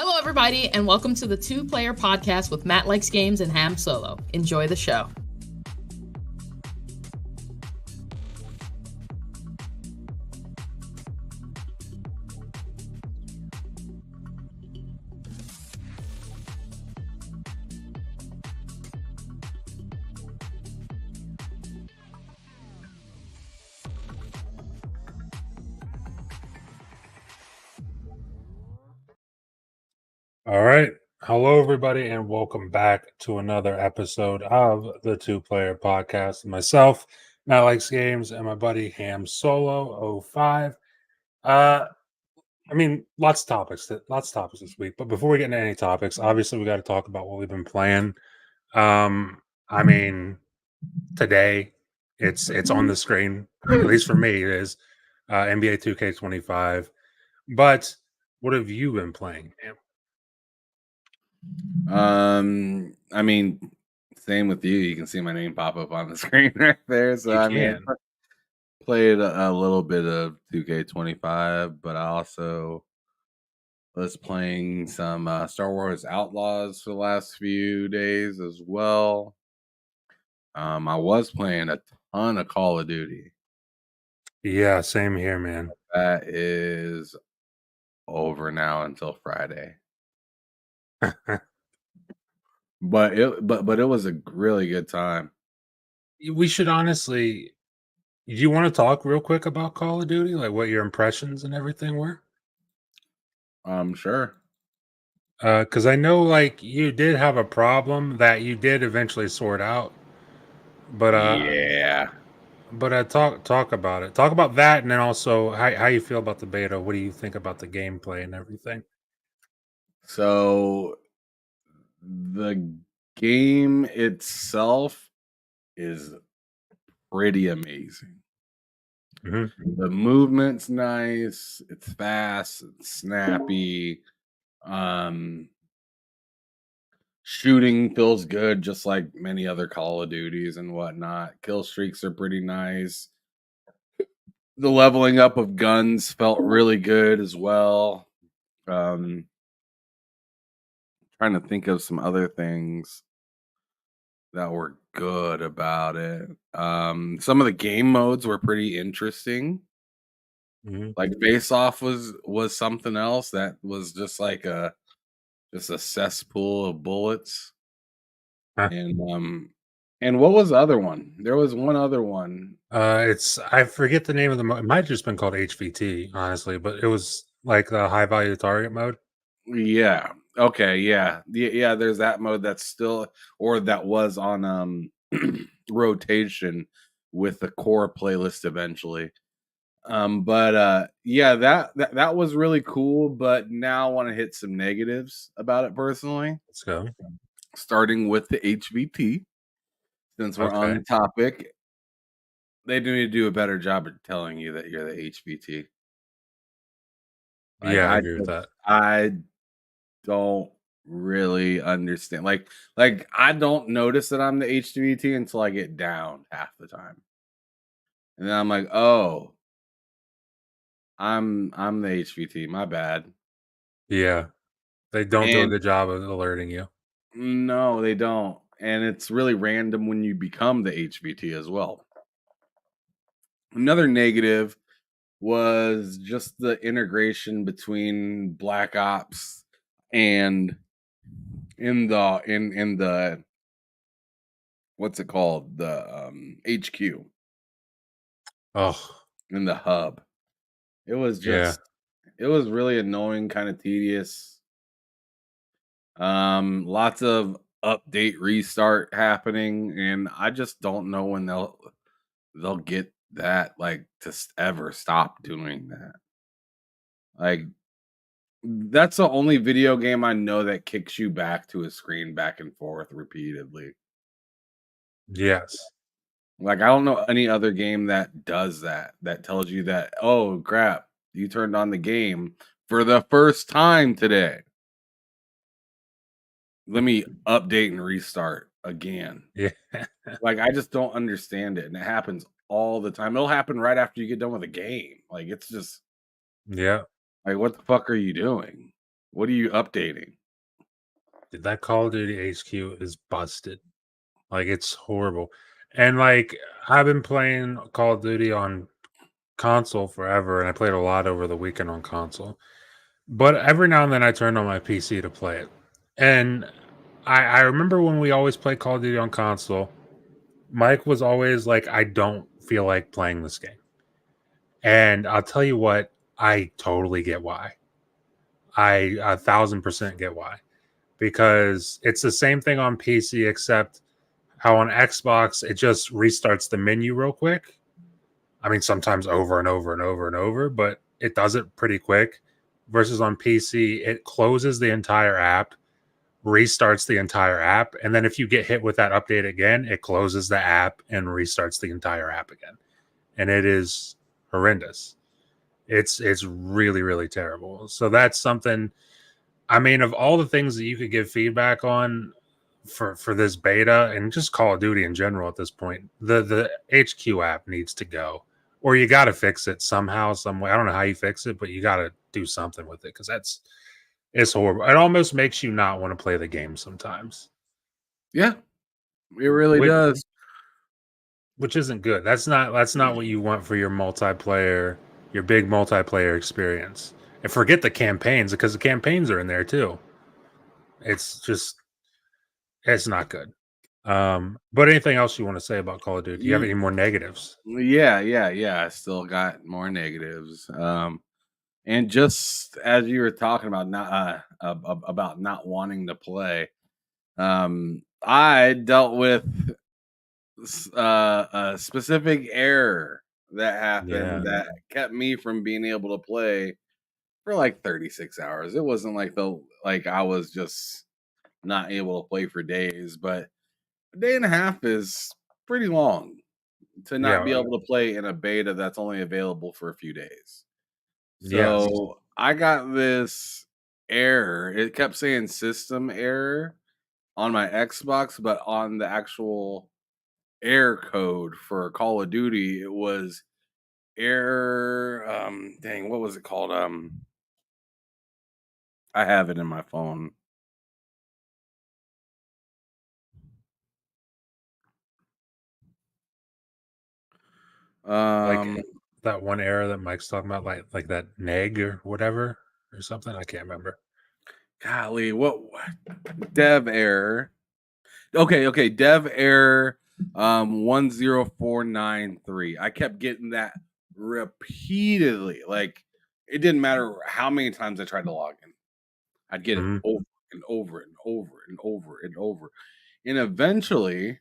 Hello, everybody, and welcome to the Two Player Podcast with Matt Likes Games and Ham Solo. Enjoy the show. All right. Hello, everybody, and welcome back to another episode of the Two Player Podcast. Myself, Matt Likes Games, and my buddy Ham Solo 05. Lots of topics this week. But before we get into any topics, obviously we got to talk about what we've been playing. I mean, today it's on the screen. At least for me, it is NBA 2K25. But what have you been playing, Ham? Same with you. You can see my name pop up on the screen right there. So You I can. played a little bit of 2K25, but I also was playing some Star Wars Outlaws for the last few days as well. I was playing a ton of Call of Duty. Yeah, same here, man. That is over now until Friday. But it was a really good time. We should honestly. Do you want to talk real quick about Call of Duty, like what your impressions and everything were? Sure. Because I know, like, you did have a problem that you did eventually sort out, but Yeah. talk about it. Talk about that, and then also how you feel about the beta. What do you think about the gameplay and everything? So the game itself is pretty amazing. Mm-hmm. The movement's nice, it's fast, it's snappy. Shooting feels good, just like many other Call of Duties and whatnot. Kill streaks are pretty nice. The leveling up of guns felt really good as well. Trying to think of some other things that were good about it. Some of the game modes were pretty interesting. Mm-hmm. Like Face Off was something else that was just like just a cesspool of bullets. Huh. And what was the other one? There was one other one. I forget the name of the mode. It might have just been called HVT, honestly, but it was like the high value target mode. Yeah. Okay, yeah. Yeah, there's that mode that's still or that was on rotation with the core playlist eventually. Yeah, that was really cool, but now I want to hit some negatives about it personally. Let's go. Starting with the HVT, since we're on Okay. the topic, they do need to do a better job at telling you that you're the HVT. Like Yeah, I agree with that. I don't really understand. Like I don't notice that I'm the HVT until I get down half the time. And then I'm like, "Oh, I'm the HVT. My bad." Yeah, they don't do a And good job of alerting you. no, they don't. And it's really random when you become the HVT as well. Another negative was just the integration between Black Ops and in the what's it called? The HQ Oh, in the hub. It was yeah. just it was really annoying, kind of tedious. Lots of update restart happening, and I just don't know when they'll get that like to ever stop doing that. Like that's the only video game I know that kicks you back to a screen back and forth repeatedly. Yes. Like I don't know any other game that does that, that tells you that, oh crap, you turned on the game for the first time today. Let me update and restart again. Yeah. Like I just don't understand it. And it happens all the time. It'll happen right after you get done with a game. Like it's just Yeah. like what the fuck are you doing? What are you updating? Dude, that Call of Duty HQ is busted. Like, it's horrible. And like, I've been playing Call of Duty on console forever, and I played a lot over the weekend on console. But every now and then I turned on my PC to play it. And I remember when we always played Call of Duty on console, Mike was always like, I don't feel like playing this game. And I'll tell you what, I totally get why. I 1,000% get why. Because it's the same thing on PC, except how on Xbox it just restarts the menu real quick. I mean, sometimes over and over and over and over, but it does it pretty quick. Versus on PC, it closes the entire app, restarts the entire app, and then if you get hit with that update again, it closes the app and restarts the entire app again. And it is horrendous. It's really, really terrible. So that's something. I mean, of all the things that you could give feedback on for this beta and just Call of Duty in general at this point, the HQ app needs to go, or you got to fix it somehow, some way. I don't know how you fix it, but you got to do something with it because it's horrible. It almost makes you not want to play the game sometimes. Yeah, it really does. Which isn't good. That's not what you want for your multiplayer, your big multiplayer experience. And forget the campaigns, because the campaigns are in there too. It's not good. But anything else you want to say about Call of Duty? Do you have any more negatives? Yeah. I still got more negatives. And just as you were talking about not wanting to play, I dealt with a specific error that happened that kept me from being able to play for like 36 hours. It wasn't like I was just not able to play for days, but a day and a half is pretty long to not be able to play in a beta that's only available for a few days. So I got this error. It kept saying system error on my Xbox, but on the actual error code for Call of Duty, it was error. Dang, what was it called? I have it in my phone. Like that one error that Mike's talking about, like that neg or whatever or something. I can't remember. Golly, what dev error? Okay, dev error 10493. I kept getting that repeatedly. Like it didn't matter how many times I tried to log in. I'd get it over and over and over and over and over. And eventually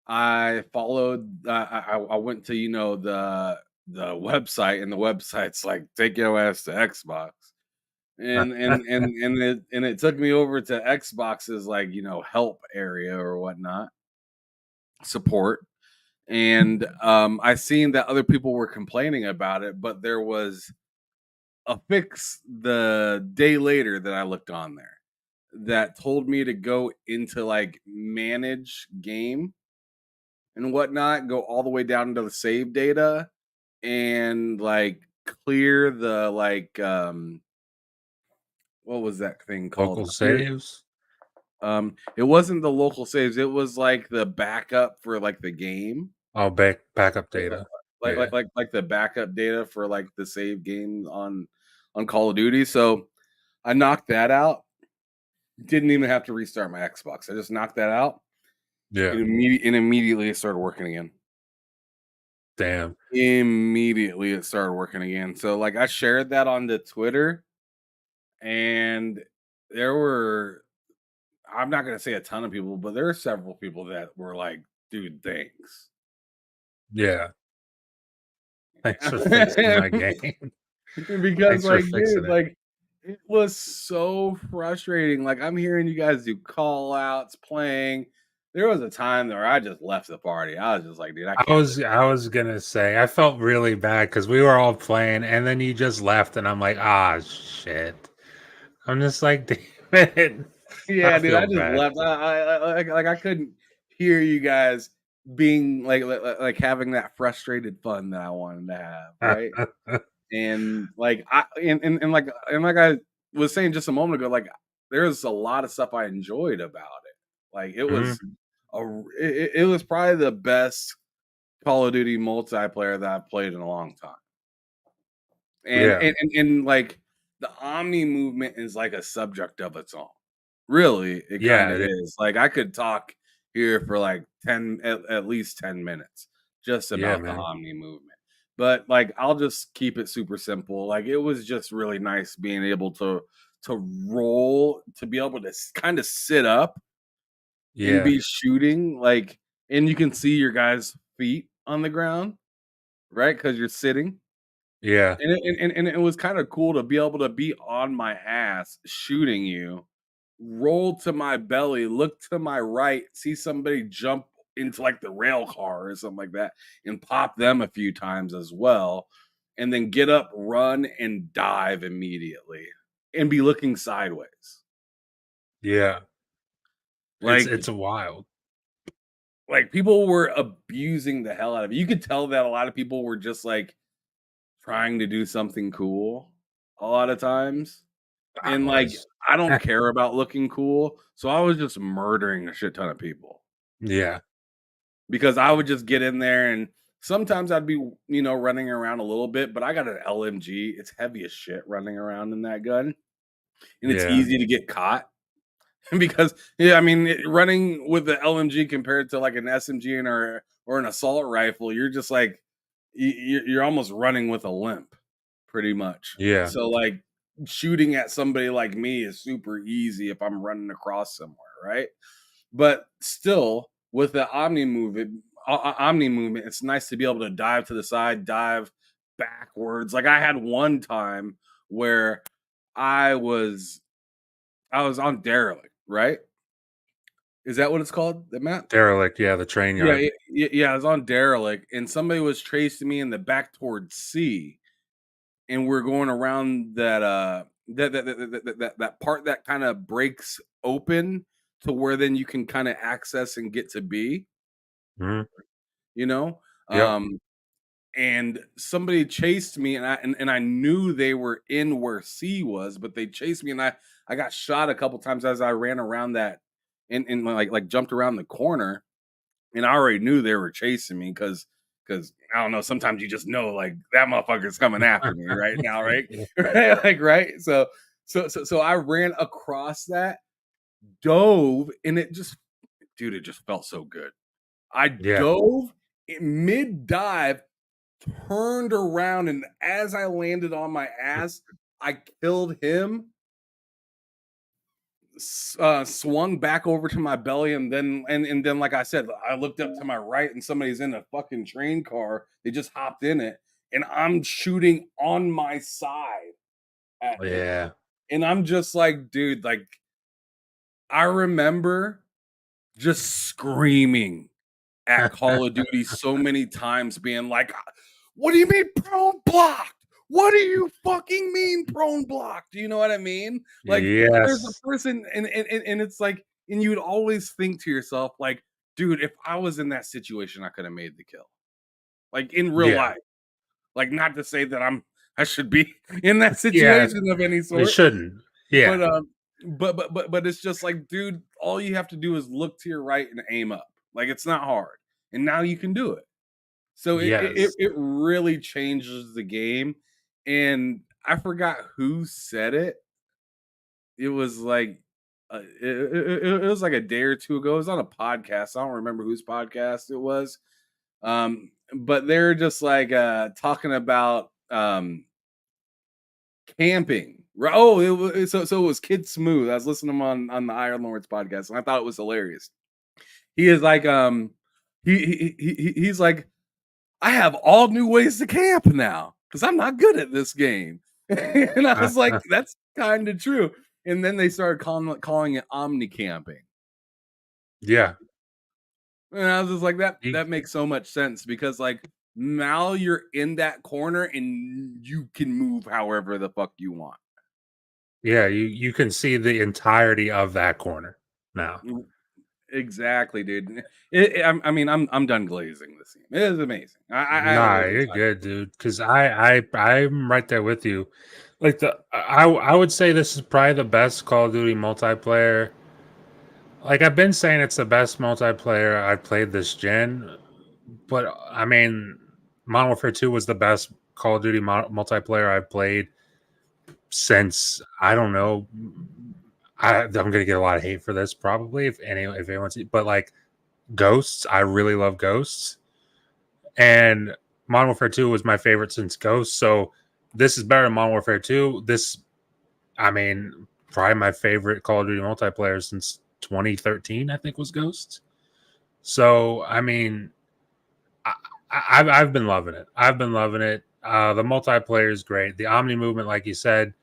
I followed I went to the website, and the website's like, take your ass to Xbox. And it took me over to Xbox's help area or whatnot, support. And I seen that other people were complaining about it, but there was a fix the day later that I looked on there that told me to go into like manage game and whatnot, go all the way down to the save data and like clear the what was that thing called? Local saves? It wasn't the local saves, it was like the backup for like the game. Oh, backup data. Like the backup data for like the save game on Call of Duty. So I knocked that out. Didn't even have to restart my Xbox. I just knocked that out. Yeah. And immediately it started working again. Damn. Immediately it started working again. So like I shared that on the Twitter, and there were, I'm not gonna say a ton of people, but there are several people that were like, dude, thanks. Yeah. Thanks for fixing my game. Because like, dude, like it was so frustrating. Like I'm hearing you guys do call outs, playing. There was a time where I just left the party. I was just like, dude, I was gonna say I felt really bad because we were all playing, and then you just left, and I'm like, shit. I'm just like, damn it. Yeah, dude, I just left. I couldn't hear you guys being like having that frustrated fun that I wanted to have, right? And like was saying just a moment ago, like there's a lot of stuff I enjoyed about it. Like it was it was probably the best Call of Duty multiplayer that I've played in a long time. And like the Omni movement is like a subject of its own. Really, it kind of is. Like I could talk here for like 10 at least 10 minutes just about the Omni movement. But like I'll just keep it super simple. Like it was just really nice being able to roll, to be able to kind of sit up and be shooting, like, and you can see your guys' feet on the ground, right? Because you're sitting. Yeah. And it was kind of cool to be able to be on my ass shooting you, roll to my belly, look to my right, see somebody jump into like the rail car or something like that, and pop them a few times as well, and then get up, run, and dive immediately, and be looking sideways. Yeah. Like It's wild. Like people were abusing the hell out of it. You could tell that a lot of people were just like trying to do something cool a lot of times. And like I don't care about looking cool, so I was just murdering a shit ton of people. Yeah. Because I would just get in there, and sometimes I'd be, running around a little bit, but I got an LMG. It's heavy as shit running around in that gun. And it's easy to get caught. Because running with the LMG compared to like an SMG or an assault rifle, you're just like you're almost running with a limp, pretty much. Yeah. So like shooting at somebody like me is super easy if I'm running across somewhere, right? But still, with the Omni movement, it's nice to be able to dive to the side, dive backwards. Like I had one time where I was on derelict, right? Is that what it's called? The map? Derelict, yeah, the train yard. Yeah. I was on derelict, and somebody was chasing me in the back towards C, and we're going around that that part that kind of breaks open to where then you can kind of access and get to B. You know, Yep. And somebody chased me, and I knew they were in where C was, but they chased me, and I got shot a couple times as I ran around that, and like jumped around the corner, and I already knew they were chasing me because I don't know, sometimes you just know like that motherfucker's coming after me right now, right? Right, like right. So I ran across that, dove, and it just felt so good. I dove mid dive, turned around, and as I landed on my ass, I killed him, swung back over to my belly, and then like I said, I looked up to my right, and somebody's in a fucking train car. They just hopped in it, and I'm shooting on my side at him. And I'm just like, dude, like I remember just screaming at Call of Duty so many times, being like, what do you mean prone blocked? What do you fucking mean prone blocked? Do you know what I mean? Like there's a person, and it's like, and you would always think to yourself, like, dude, if I was in that situation, I could have made the kill. Like in real life. Like, not to say that I should be in that situation of any sort. You shouldn't. Yeah. But it's just like, dude, all you have to do is look to your right and aim up. Like it's not hard. And now you can do it. So it really changes the game. And I forgot who said it. It was like it was like a day or two ago. It was on a podcast. I don't remember whose podcast it was. But they're just like talking about camping. Oh, so it was Kid Smooth. I was listening to him on the Iron Lords podcast, and I thought it was hilarious. He is like he's like, I have all new ways to camp now because I'm not good at this game. And I was like, that's kind of true. And then they started calling it omni camping. Yeah. And I was just like, that makes so much sense, because like now you're in that corner and you can move however the fuck you want. Yeah, you can see the entirety of that corner now. Exactly, dude. I mean, I'm done glazing this game. It is amazing. I had a Nah, really good you're time. good, dude. Because I'm right there with you. Like I would say this is probably the best Call of Duty multiplayer. Like I've been saying, it's the best multiplayer I've played this gen. But I mean, Modern Warfare 2 was the best Call of Duty multiplayer I've played since I don't know. I'm gonna get a lot of hate for this probably if anyone's, but like Ghosts, I really love Ghosts, and Modern Warfare 2 was my favorite since Ghosts. So this is better than Modern Warfare 2. This, I mean, probably my favorite Call of Duty multiplayer since 2013. I think was Ghosts. So I mean, I've been loving it. I've been loving it. The multiplayer is great. The Omni movement, like you said,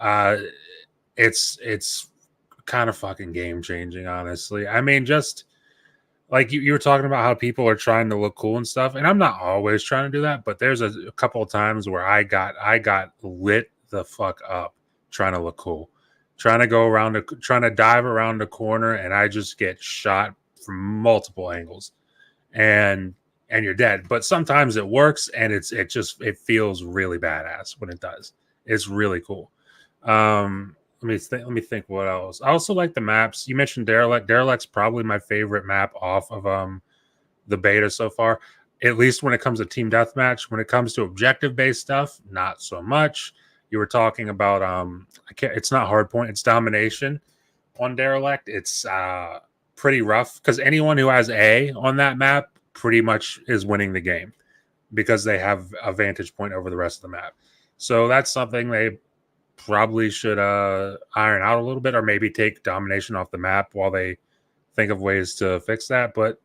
uh, it's kind of fucking game changing. Honestly, I mean, just like you were talking about how people are trying to look cool and stuff, and I'm not always trying to do that, but there's a couple of times where I got lit the fuck up trying to look cool, trying to go around, trying to dive around the corner, and I just get shot from multiple angles, and you're dead. But sometimes it works, and it feels really badass when it does. It's really cool. Let me think what else. I also like the maps. You mentioned Derelict. Derelict's probably my favorite map off of the beta so far. At least when it comes to team deathmatch. When it comes to objective based stuff, not so much. You were talking about it's not hardpoint, it's domination on Derelict. It's pretty rough because anyone who has A on that map pretty much is winning the game because they have a vantage point over the rest of the map. So that's something they probably should iron out a little bit, or maybe take domination off the map while they think of ways to fix that. But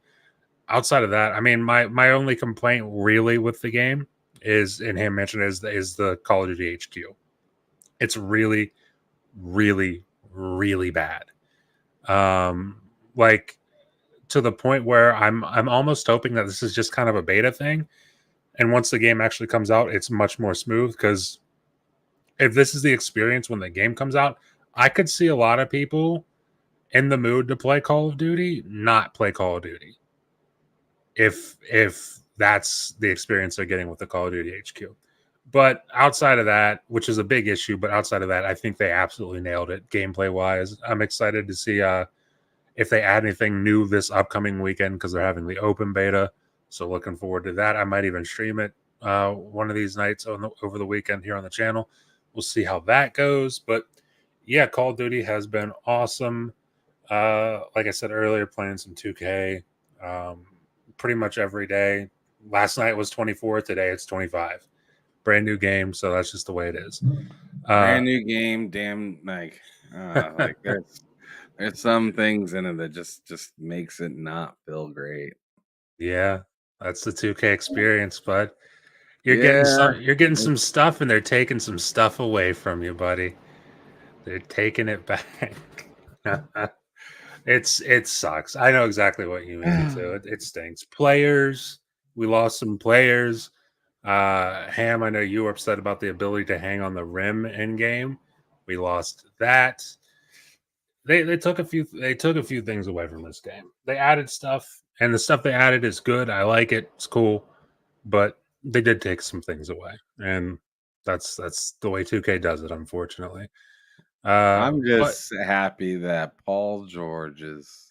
outside of that, I mean, my only complaint really with the game is, and him mentioned, is the Call of Duty HQ. It's really, really, really bad. Like to the point where I'm almost hoping that this is just kind of a beta thing, and once the game actually comes out, it's much more smooth. Because if this is the experience when the game comes out, I could see a lot of people in the mood to play Call of Duty not play Call of Duty if that's the experience they're getting with the Call of Duty HQ. But outside of that, which is a big issue, but outside of that, I think they absolutely nailed it gameplay wise. I'm excited to see if they add anything new this upcoming weekend because they're having the open beta. So looking forward to that. I might even stream it one of these nights over the weekend here on the channel. We'll see how that goes. But yeah, Call of Duty has been awesome. Like I said earlier, playing some 2K pretty much every day. Last night was 24. Today it's 25. Brand new game, so that's just the way it is. Brand new game, damn, like there's some things in it that just makes it not feel great. Yeah, that's the 2K experience, bud. You're Yeah, getting some stuff, and they're taking some stuff away from you, buddy. They're taking it back. It sucks. I know exactly what you mean too. It stinks. Players, we lost some players. Ham, I know you were upset about the ability to hang on the rim in game. We lost that. They took a few things away from this game. They added stuff, and the stuff they added is good. I like it. It's cool, but they did take some things away, and that's the way 2K does it, unfortunately. I'm But just happy that Paul George is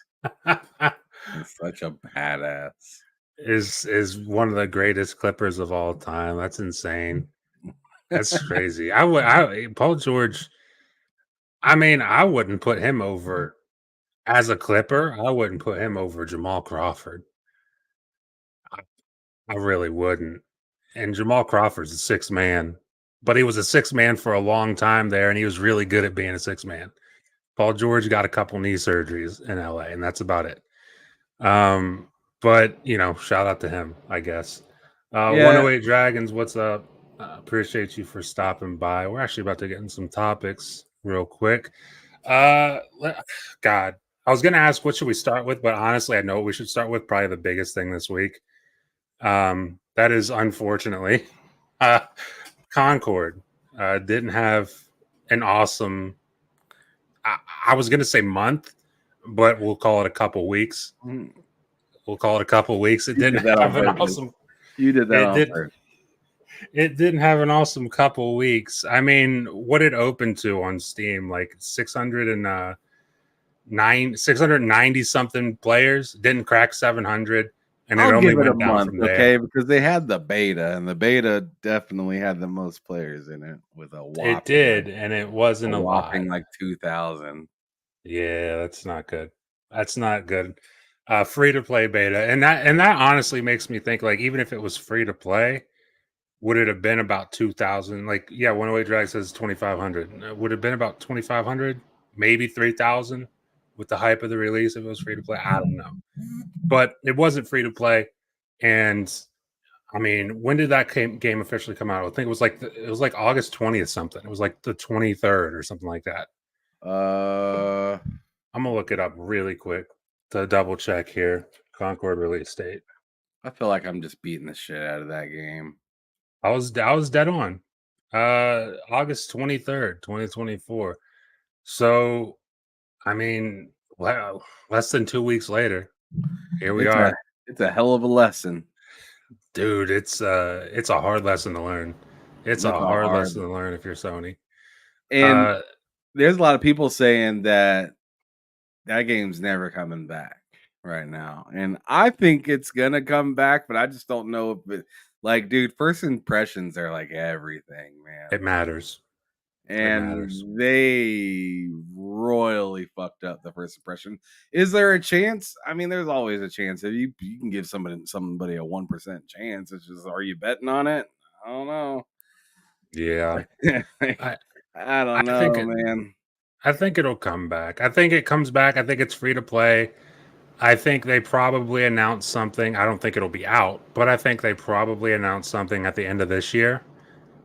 such a badass. is one of the greatest Clippers of all time. That's insane. That's crazy. Paul George. I mean, I wouldn't put him over as a Clipper. I wouldn't put him over Jamal Crawford. I, I really wouldn't. And Jamal Crawford's a six man, but he was a six man for a long time there, and he was really good at being a six man. Paul George got a couple knee surgeries in LA, and that's about it. But shout out to him, I guess. Yeah, 108 Dragons, what's up? Appreciate you for stopping by. We're actually about to get in some topics real quick. God, I was gonna ask what should we start with, but honestly, I know what we should start with. Probably the biggest thing this week. That is unfortunately, uh, Concord didn't have an awesome. I was gonna say month, but we'll call it a couple weeks. We'll call it a couple weeks. It didn't have an awesome. You did that on purpose. It didn't have an awesome couple weeks. I mean, what it opened to on Steam, like 690 something players, didn't crack 700, and I'll it only give it went a down month, from there. okay? Because they had the beta, and the beta definitely had the most players in it with a whopping. It did, and it wasn't a lot. Like 2,000. Yeah, that's not good. That's not good. Free to play beta, and that honestly makes me think, like, even if it was free to play, would it have been about 2,000? Like, yeah, One Away Drag says 2,500. Would it have been about 2,500, maybe 3,000 with the hype of the release if it was free to play? I don't know, but it wasn't free to play. And I mean, when did that game officially come out? I think it was like August 20th something. It was like the 23rd or something like that. I'm gonna look it up really quick to double check here. Concord release date. I feel like I'm just beating the shit out of that game. I was dead on. August 23rd, 2024. So, I mean, wow, less than 2 weeks later, here we are. It's a hell of a lesson, dude. It's a hard lesson to learn. It's a hard lesson to learn if you're Sony. And there's a lot of people saying that game's never coming back right now, and I think it's gonna come back, but I just don't know if it. Like, dude, first impressions are like everything, man. It matters. And they royally fucked up the first impression. Is there a chance? I mean, there's always a chance. If you can give somebody a 1% chance. It's just, are you betting on it? I don't know. Yeah. I don't know, man. I think it'll come back. I think it comes back. I think it's free to play. I think they probably announced something. I don't think it'll be out, but I think they probably announced something at the end of this year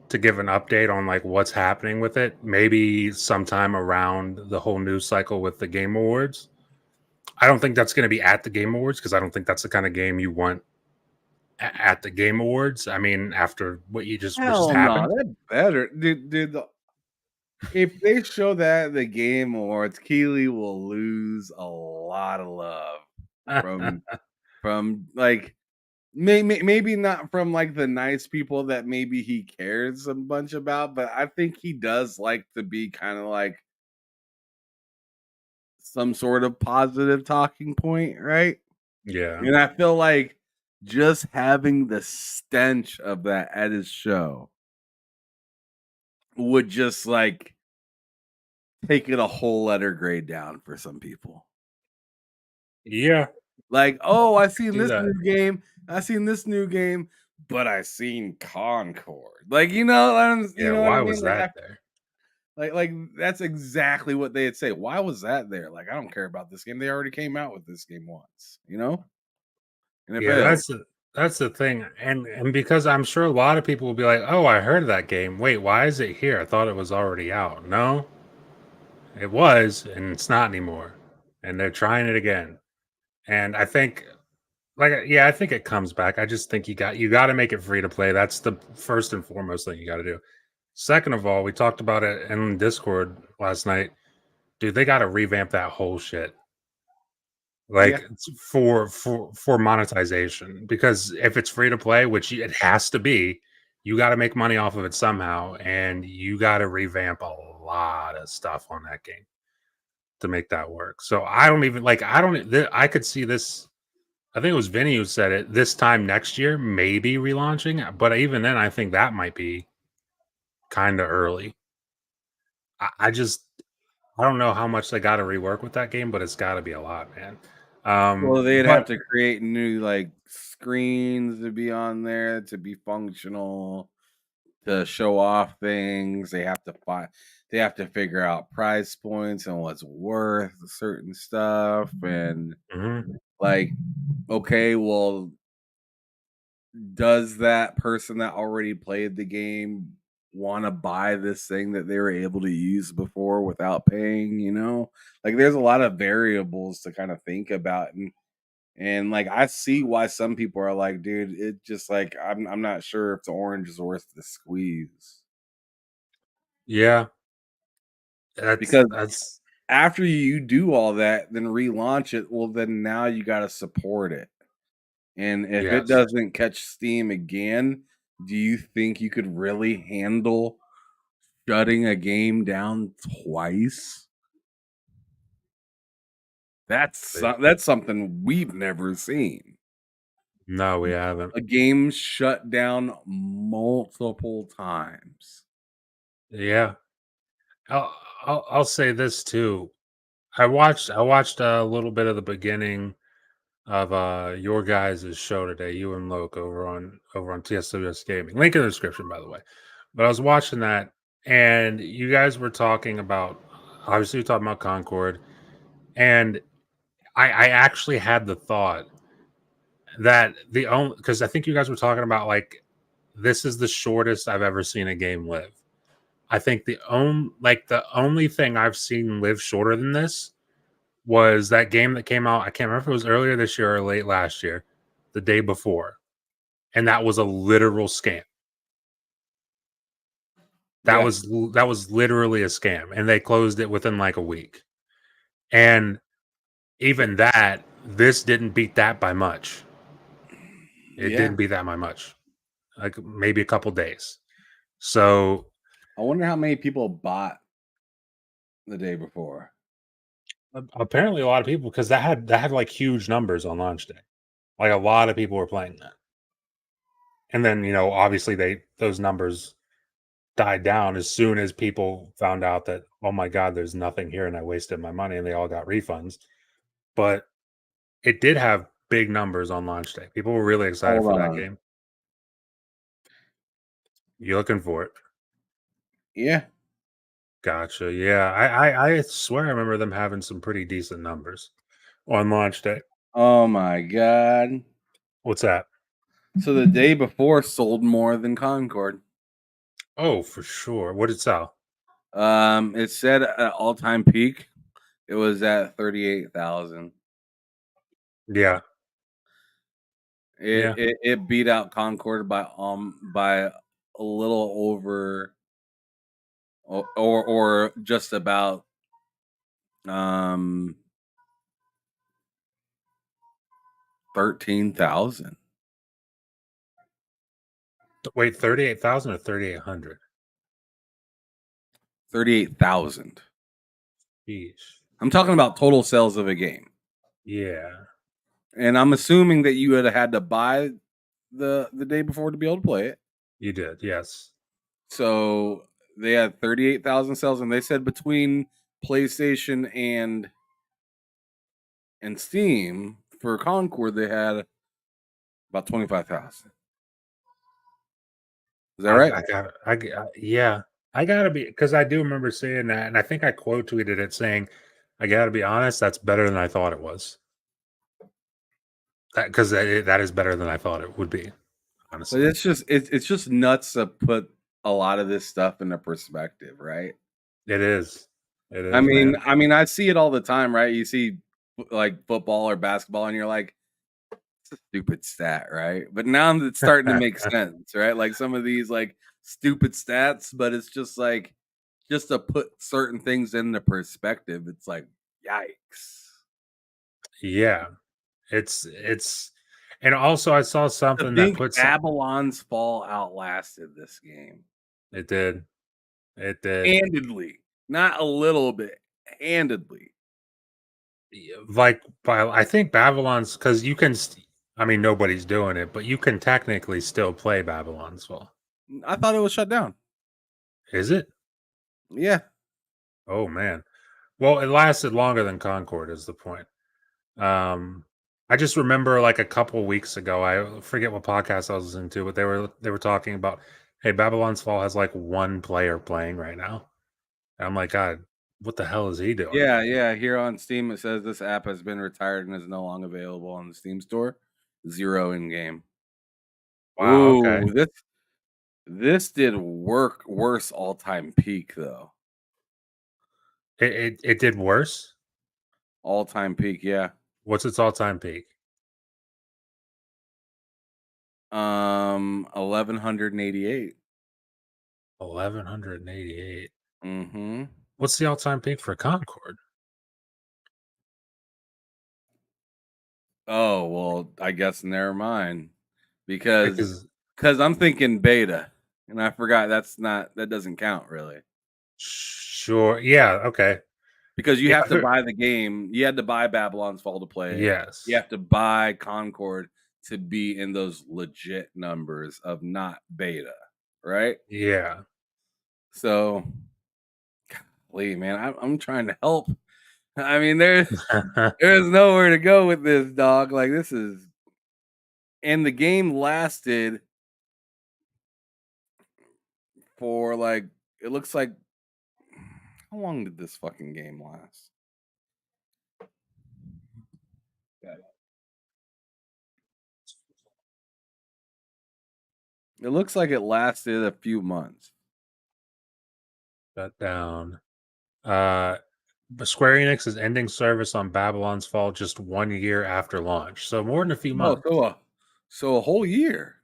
to give an update on like what's happening with it. Maybe sometime around the whole news cycle with the Game Awards. I don't think that's going to be at the Game Awards because I don't think that's the kind of game you want at the Game Awards. I mean, after what you just happened. No, that's better, dude. If they show that at the Game Awards, Keeley will lose a lot of love from like maybe not from like the nice people that maybe he cares a bunch about, but I think he does like to be kind of like some sort of positive talking point, right? Yeah. And I feel like just having the stench of that at his show would just like take it a whole letter grade down for some people. Yeah. Like, oh, I seen this new game, but I seen Concord. Like, you know why what I mean? Was that there? Like that's exactly what they'd say. Why was that there? Like, I don't care about this game. They already came out with this game once, you know? And that's the thing. And because I'm sure a lot of people will be like, oh, I heard of that game. Wait, why is it here? I thought it was already out. No, it was, and it's not anymore. And they're trying it again. And I think I think it comes back. I just think you got to make it free to play. That's the first and foremost thing you got to do. Second of all, we talked about it in Discord last night. Dude, they got to revamp that whole shit. Like for monetization, because if it's free to play, which it has to be, you got to make money off of it somehow, and you got to revamp a lot of stuff on that game to make that work. So I could see this. I think it was Vinny who said it. This time next year, maybe relaunching, but even then, I think that might be kind of early. I don't know how much they got to rework with that game, but it's got to be a lot, man. Well, they'd have to create new like screens to be on there to be functional, to show off things. They have to figure out price points and what's worth certain stuff, and like, okay, well, does that person that already played the game want to buy this thing that they were able to use before without paying? You know, like there's a lot of variables to kind of think about, and like I see why some people are like, dude, it just like I'm not sure if the orange is worth the squeeze. Yeah, because after you do all that, then relaunch it. Well, then now you got to support it. And if it Yes. doesn't catch steam again, do you think you could really handle shutting a game down twice? That's something we've never seen. No, we haven't. A game shut down multiple times. Yeah. I'll say this too. I watched a little bit of the beginning of your guys' show today, you and Loke over on TSWS Gaming. Link in the description, by the way. But I was watching that, and you guys were talking about, obviously you're talking about Concord, and I actually had the thought that the only, because I think you guys were talking about like this is the shortest I've ever seen a game live. I think the only thing I've seen live shorter than this was that game that came out. I can't remember if it was earlier this year or late last year, the day before, and that was a literal scam. That was literally a scam, and they closed it within like a week. And even that, this didn't beat that by much. It didn't beat that by much, like maybe a couple days. So I wonder how many people bought the day before. apparently a lot of people, because that had like huge numbers on launch day. Like a lot of people were playing that. And then, obviously those numbers died down as soon as people found out that, oh my God, there's nothing here and I wasted my money, and they all got refunds. But it did have big numbers on launch day. People were really excited for that game. You looking for it? Yeah. Gotcha. Yeah. I swear I remember them having some pretty decent numbers on launch day. Oh my God. What's that? So the day before sold more than Concord. Oh, for sure. What did it sell? It said at all-time peak, it was at 38,000. Yeah. It beat out Concord by a little over or just about 13,000. Wait, 38,000 or 3,800? 38,000. Jeez. I'm talking about total sales of a game. Yeah. And I'm assuming that you would have had to buy the day before to be able to play it. You did, yes. So they had 38,000 sales, and they said between PlayStation and Steam for Concord, they had about 25,000. Is that right? Yeah. I gotta be, because I do remember seeing that, and I think I quote tweeted it saying, "I gotta be honest, that's better than I thought it was." Because that is better than I thought it would be. Honestly, But it's just nuts to put a lot of this stuff into perspective, right? it is. It is, I mean, man. I see it all the time, right? You see like football or basketball, and you're like, it's a stupid stat, right? But now it's starting to make sense, right? Like some of these like stupid stats, but it's just like just to put certain things into perspective. It's like, yikes. Yeah, it's, and also I saw To something that think puts Babylon's Fall outlasted this game. it did. It did. Handedly. Not a little bit. Handedly. Like, I think Babylon's, because you can. I mean, nobody's doing it, but you can technically still play Babylon's Fall. I thought it was shut down. Is it? Yeah. Oh man. Well, it lasted longer than Concord is the point. I just remember like a couple weeks ago, I forget what podcast I was listening to, but they were talking about, hey, Babylon's Fall has like one player playing right now. And I'm like, God, what the hell is he doing? Yeah. Here on Steam, it says this app has been retired and is no longer available on the Steam store. 0 in game. Wow. Ooh, Okay. this did worse all-time peak though. It did worse. All-time peak, yeah. What's its all time peak? 1188. 1188. Mm-hmm. What's the all time peak for Concord? Oh, well, I guess never mind. Because Because I'm thinking beta. And I forgot that doesn't count really. sure, yeah, okay, Because you yeah, have to buy the game. You had to buy Babylon's Fall to play. You yes, have to buy Concord to be in those legit numbers of not beta, right? yeah. So, Lee, man, I'm trying to help. I mean, there's nowhere to go with this, dog. Like this is, and the game lasted for like it looks like how long did this fucking game last? It looks like it lasted a few months. Shut down. But Square Enix is ending service on Babylon's Fall just 1 year after launch, so more than a few Oh, months. so a whole year.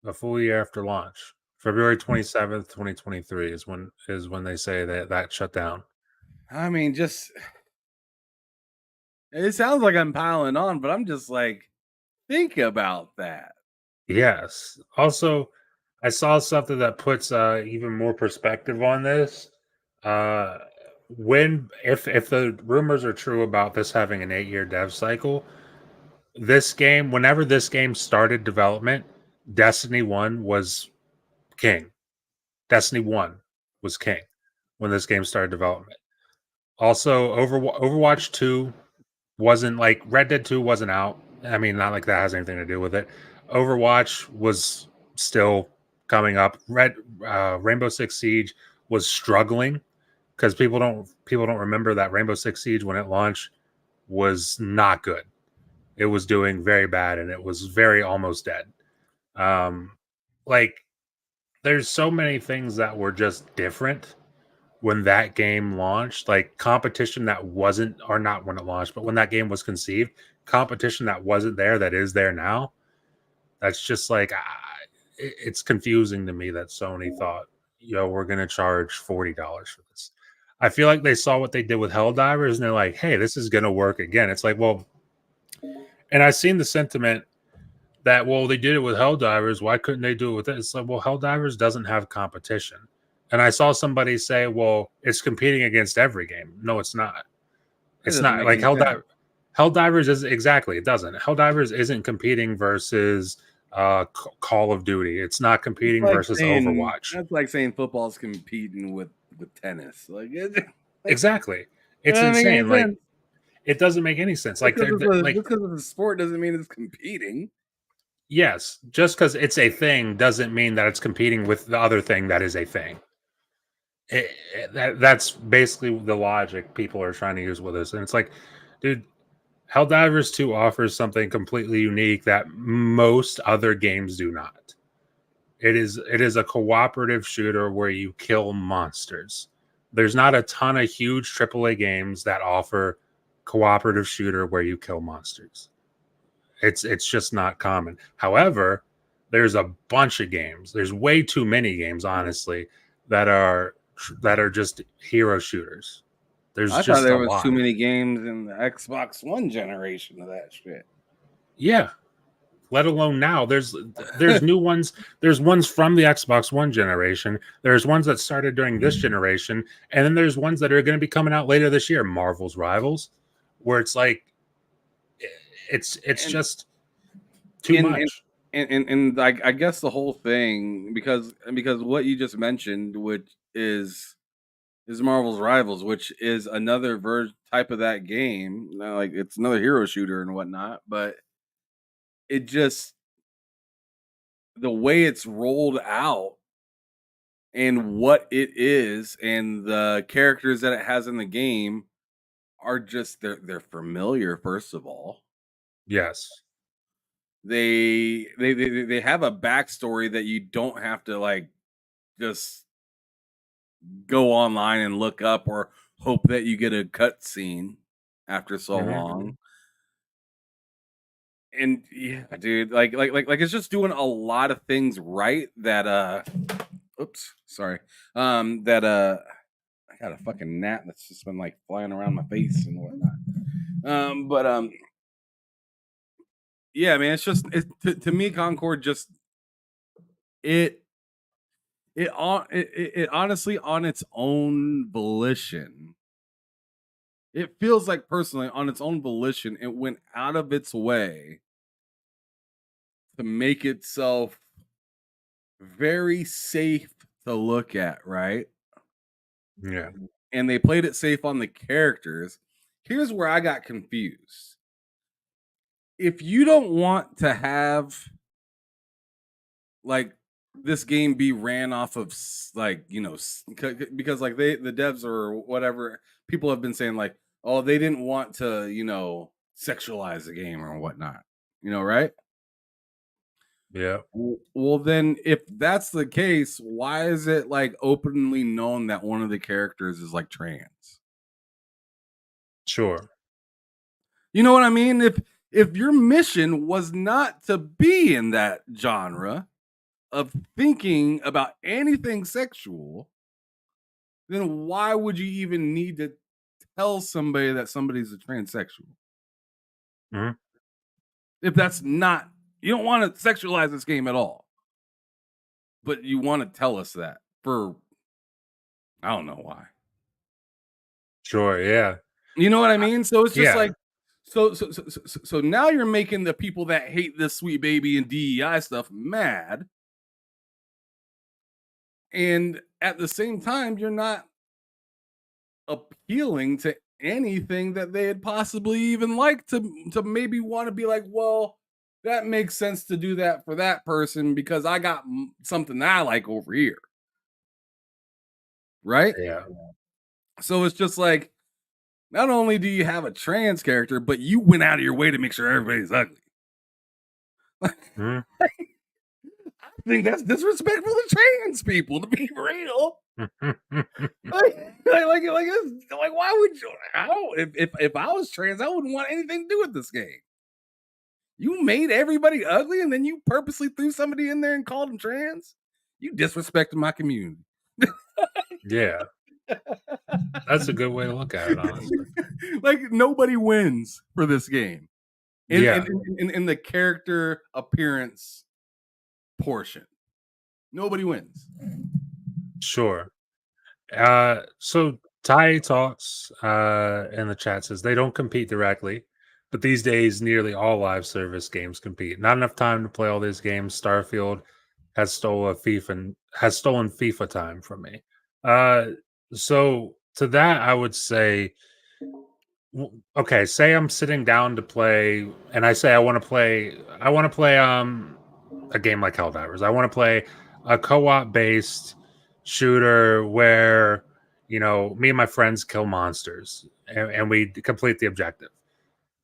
A full year after launch. February 27th, 2023 is when they say that shut down. I mean, just it sounds like I'm piling on, but I'm just like, think about that. Yes. Also, I saw something that puts even more perspective on this. Uh when if the rumors are true about this having an 8-year dev cycle, whenever this game started development, Destiny 1 was king. Destiny 1 was king when this game started development. Also, Overwatch 2 wasn't like Red Dead 2 wasn't out. I mean, not like that has anything to do with it. Overwatch was still coming up. Rainbow Six Siege was struggling because people don't remember that Rainbow Six Siege when it launched was not good. It was doing very bad and it was very almost dead. Um, like there's so many things that were just different when that game launched, like competition that wasn't, or not when it launched, but when that game was conceived, competition that wasn't there that is there now. That's just like it's confusing to me that Sony thought, yo, we're gonna charge $40 for this. I feel like they saw what they did with Helldivers and they're like, hey, this is gonna work again. It's like, well, and I've seen the sentiment that, well, they did it with Helldivers. Why couldn't they do it with this? It's like, well, Helldivers doesn't have competition. And I saw somebody say, well, it's competing against every game. No, it's not. It It's doesn't not make like any sense. Helldivers is exactly, it doesn't. Helldivers isn't competing versus Call of Duty. It's not competing versus Overwatch. That's like saying football's competing with tennis. Like it, Exactly. it It's doesn't make any insane. Like sense. it doesn't make any sense. Just Like because like it's a sport doesn't mean it's competing. yes, just because it's a thing doesn't mean that it's competing with the other thing that is a thing. That's basically the logic people are trying to use with this. And it's like, dude, Helldivers 2 offers something completely unique that most other games do not. It is a cooperative shooter where you kill monsters. There's not a ton of huge AAA games that offer cooperative shooter where you kill monsters. It's just not common. However, there's a bunch of games. There's way too many games, honestly, that are just hero shooters. There's I thought just a there was too lot. many games in the Xbox One generation of that shit. Yeah. Let alone now. There's new ones. There's ones from the Xbox One generation. There's ones that started during this generation, and then there's ones that are going to be coming out later this year. Marvel's Rivals, where it's like it's and just too and and much. and I guess the whole thing because what you just mentioned, which is Marvel's Rivals, which is another type of that game. Now, like it's another hero shooter and whatnot, but it just the way it's rolled out and what it is and the characters that it has in the game are just they're familiar. First of all, Yes. they have a backstory that you don't have to like just go online and look up or hope that you get a cutscene after so long. And yeah, dude, it's just doing a lot of things right that oops, sorry. That I got a fucking gnat that's just been like flying around my face and whatnot. But yeah, man, it's just to me, Concord just it honestly on its own volition. It feels like personally on its own volition, it went out of its way to make itself very safe to look at, right? Yeah. And they played it safe on the characters. Here's where I got confused. If you don't want to have like this game be ran off of like, you know, because like the devs or whatever, people have been saying like, oh, they didn't want to, you know, sexualize the game or whatnot, you know, right? Yeah. Well, then if that's the case, why is it like openly known that one of the characters is like trans? Sure. You know what I mean? If your mission was not to be in that genre of thinking about anything sexual, then why would you even need to tell somebody that somebody's a transsexual? Mhm. If that's not, you don't want to sexualize this game at all, but you want to tell us that for, I don't know why. Sure. Yeah. You know what I mean? So it's just Yeah. like, so now you're making the people that hate this sweet baby and DEI stuff mad. And at the same time, you're not appealing to anything that they had possibly even liked to maybe want to be like, well, that makes sense to do that for that person because I got something that I like over here. Right? Yeah. So it's just like, not only do you have a trans character, but you went out of your way to make sure everybody's ugly. Mhm. I think that's disrespectful to trans people, to be real. Like, why would you? If I was trans, I wouldn't want anything to do with this game. You made everybody ugly, and then you purposely threw somebody in there and called them trans. You disrespected my community. Yeah. That's a good way to look at it, honestly. Like nobody wins for this game. Yeah. In the character appearance portion, nobody wins. Sure. So Ty talks in the chat says they don't compete directly, but these days nearly all live service games compete. Not enough time to play all these games. Starfield has stolen FIFA time from me. So to that I would say, okay, say I'm sitting down to play and I say I want to play a game like Helldivers. I want to play a co-op based shooter where, you know, me and my friends kill monsters and we complete the objective.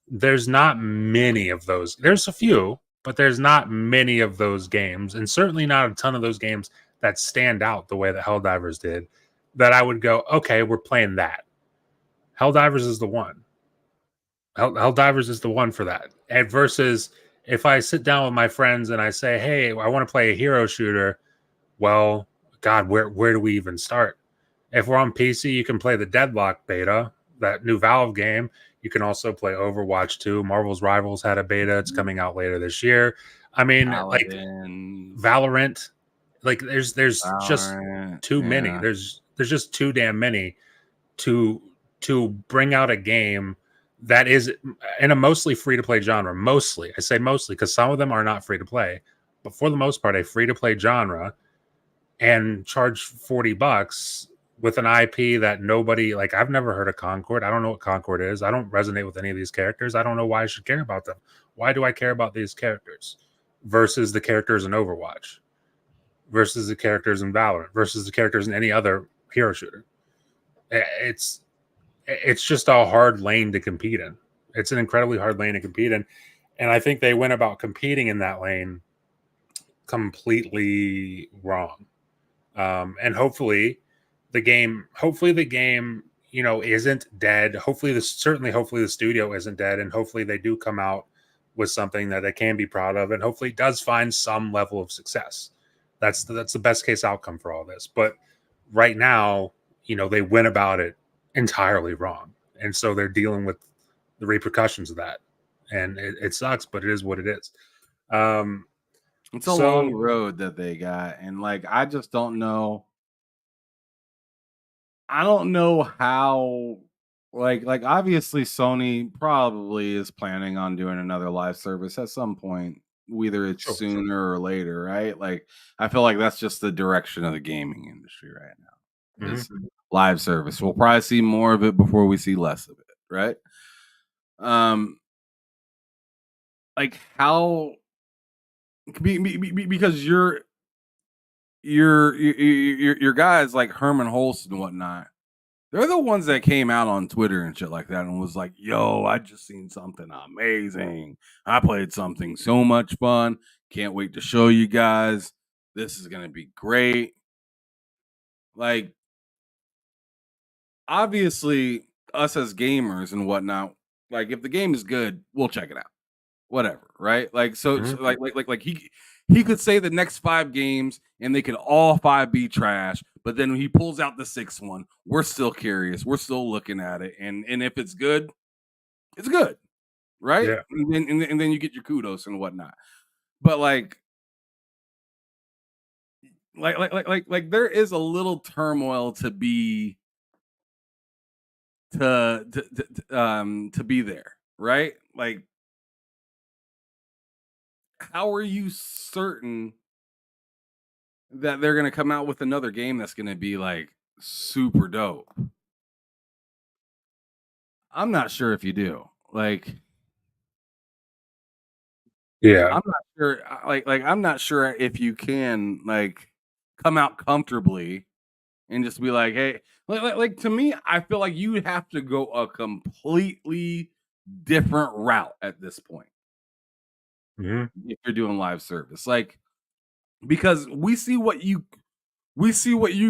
There's not many of those. There's a few, but there's not many of those games, and certainly not a ton of those games that stand out the way that Helldivers did, that I would go, okay, we're playing that. Helldivers is the one. Helldivers is the one for that. And versus if I sit down with my friends and I say, hey, I want to play a hero shooter, well, God, where do we even start? If we're on PC, you can play the Deadlock beta, that new Valve game. You can also play Overwatch 2. Marvel's Rivals had a beta. It's coming out later this year. I mean, Paladins, like Valorant, like there's just Valorant, too many. yeah. There's just too damn many to bring out a game that is in a mostly free to play genre. Mostly, I say mostly because some of them are not free to play, but for the most part, a free to play genre, and charge $40 with an IP that nobody like. I've never heard of Concord. I don't know what Concord is. I don't resonate with any of these characters. I don't know why I should care about them. Why do I care about these characters versus the characters in Overwatch, versus the characters in Valorant, versus the characters in any other hero shooter? It's just a hard lane to compete in. It's an incredibly hard lane to compete in. And I think they went about competing in that lane completely wrong. And hopefully the game, you know, isn't dead. Hopefully the studio isn't dead. And hopefully they do come out with something that they can be proud of. And hopefully it does find some level of success. That's the best case outcome for all this. But right now, you know, they went about it entirely wrong, and so they're dealing with the repercussions of that. and it sucks, but it is what it is. It's a long road that they got, and like I just don't know. I don't know how. Like obviously Sony probably is planning on doing another live service at some point, whether it's sooner or later, right? Like I feel like that's just the direction of the gaming industry right now. Is live service. We'll probably see more of it before we see less of it, right? Like how because your guys like Herman Holst and whatnot, they're the ones that came out on Twitter and shit like that and was like, yo, I just seen something amazing. I played something so much fun. Can't wait to show you guys. This is gonna be great. Like, obviously, us as gamers and whatnot, like if the game is good, we'll check it out. Whatever, right? Like so like he could say the next 5 games and they could all 5 be trash, but then when he pulls out the 6th one, we're still curious. We're still looking at it, and if it's good, it's good, right? Yeah. And then you get your kudos and whatnot. But like there is a little turmoil to be to be there, right? Like, how are you certain that they're going to come out with another game that's going to be like super dope? I'm not sure if you do. Like, yeah, I'm not sure. Like I'm not sure if you can like come out comfortably and just be like, hey, like to me, I feel like you would have to go a completely different route at this point if you're doing live service, like because we see what you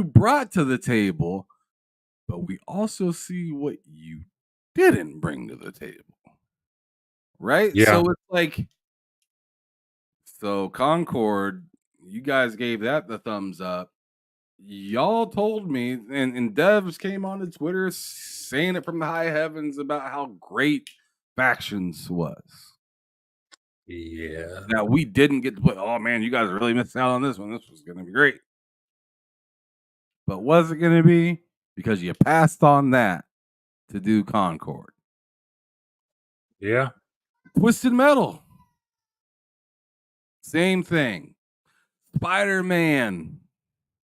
brought to the table, but we also see what you didn't bring to the table, right? Yeah. So it's like, so Concord, you guys gave that the thumbs up. Y'all told me, and devs came on to Twitter saying it from the high heavens about how great Factions was. Yeah. Now we didn't get to play. Oh man, you guys really missed out on this one. This was going to be great. But was it going to be? Because you passed on that to do Concord. Yeah. Twisted Metal. Same thing. Spider-Man.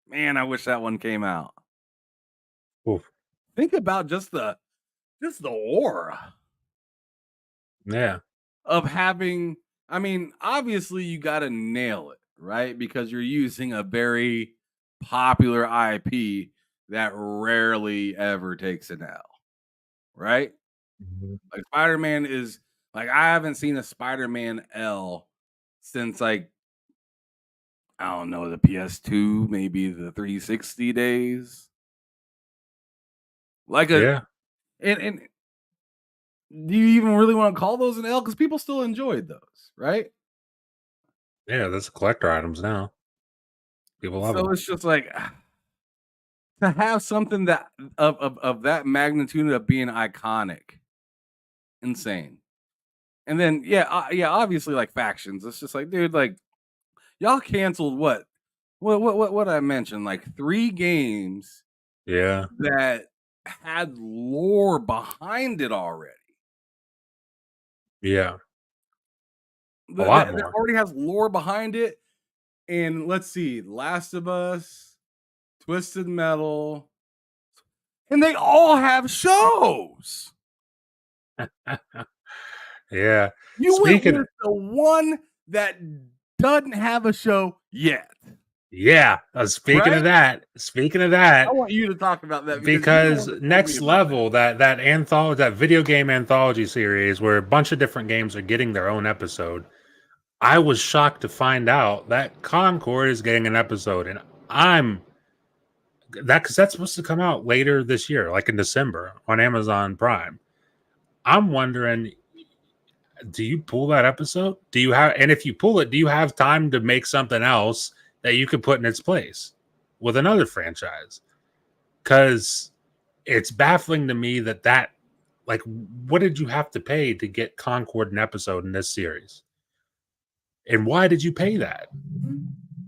Man, I wish that one came out. Oof. Think about just the aura. Yeah. Of having, I mean, obviously you got to nail it, right? Because you're using a very popular IP that rarely ever takes an L, right? Like Spider-Man is like, I haven't seen a Spider-Man L since like, I don't know, the PS2, maybe the 360 days. Like and do you even really want to call those an L? Because people still enjoyed those, right? Yeah, that's collector items now. People love them. So it's just like to have something that of that magnitude of being iconic, insane. And then obviously like Factions. It's just like, dude, like y'all canceled what I mentioned, like 3 games, that had lore behind it already. Yeah, a lot more. That already has lore behind it. And let's see, Last of Us, Twisted Metal, and they all have shows. Yeah. You went with the one that doesn't have a show yet. Yeah. Speaking of that, I want you to talk about that because Next Level, that anthology, that video game anthology series where a bunch of different games are getting their own episode. I was shocked to find out that Concord is getting an episode, and because that's supposed to come out later this year, like in December on Amazon Prime. I'm wondering, do you pull that episode? And if you pull it, do you have time to make something else that you could put in its place with another franchise? Because it's baffling to me that Like, what did you have to pay to get Concord an episode in this series? And why did you pay that?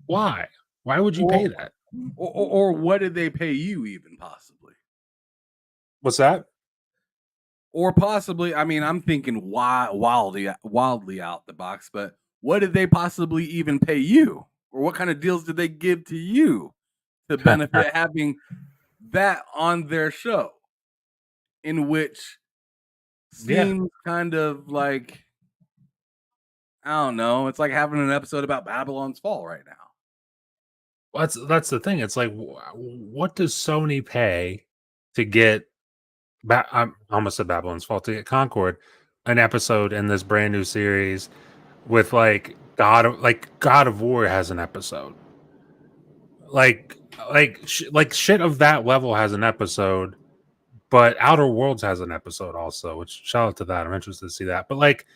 Why? Why would you pay that? Or what did they pay you even possibly? What's that? Or possibly, I mean, I'm thinking wildly out the box, but what did they possibly even pay you? Or what kind of deals did they give to you to benefit having that on their show? In which seems kind of like, I don't know, it's like having an episode about Babylon's Fall right now. Well, that's the thing. It's like, what does Sony pay to get? I almost said Babylon's Fall, to get Concord an episode in this brand new series with like God of War has an episode, like shit of that level has an episode, but Outer Worlds has an episode also. Which, shout out to that. I'm interested to see that. But like,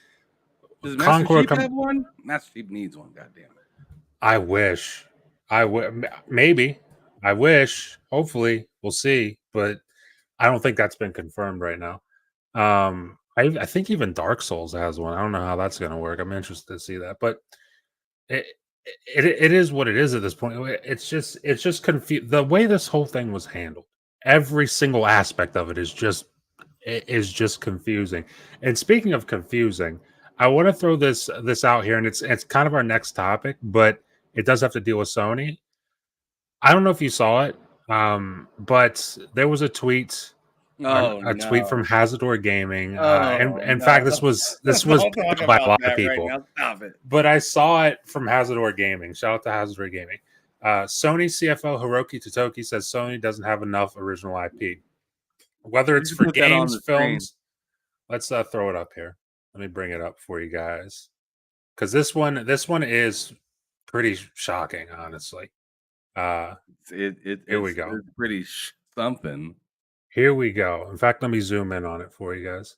does Master Chief have one? Master Chief needs one. Goddamn it! I wish. I would maybe. I wish. Hopefully, we'll see. But I don't think that's been confirmed right now. I think even Dark Souls has one. I don't know how that's going to work. I'm interested to see that. But it is what it is at this point. It's just confused. The way this whole thing was handled, every single aspect of it is just confusing. And speaking of confusing, I want to throw this out here, and it's kind of our next topic, but it does have to deal with Sony. I don't know if you saw it, but there was a tweet. Tweet from Hazardor Gaming. And in fact, this was picked by a lot of people. Right now. Stop it. But I saw it from Hazardor Gaming. Shout out to Hazardor Gaming. Sony CFO Hiroki Totoki says Sony doesn't have enough original IP. Whether it's for games, films. Let's throw it up here. Let me bring it up for you guys. Because this one is pretty shocking, honestly. Here we go. It's pretty something. Here we go. In fact, let me zoom in on it for you guys.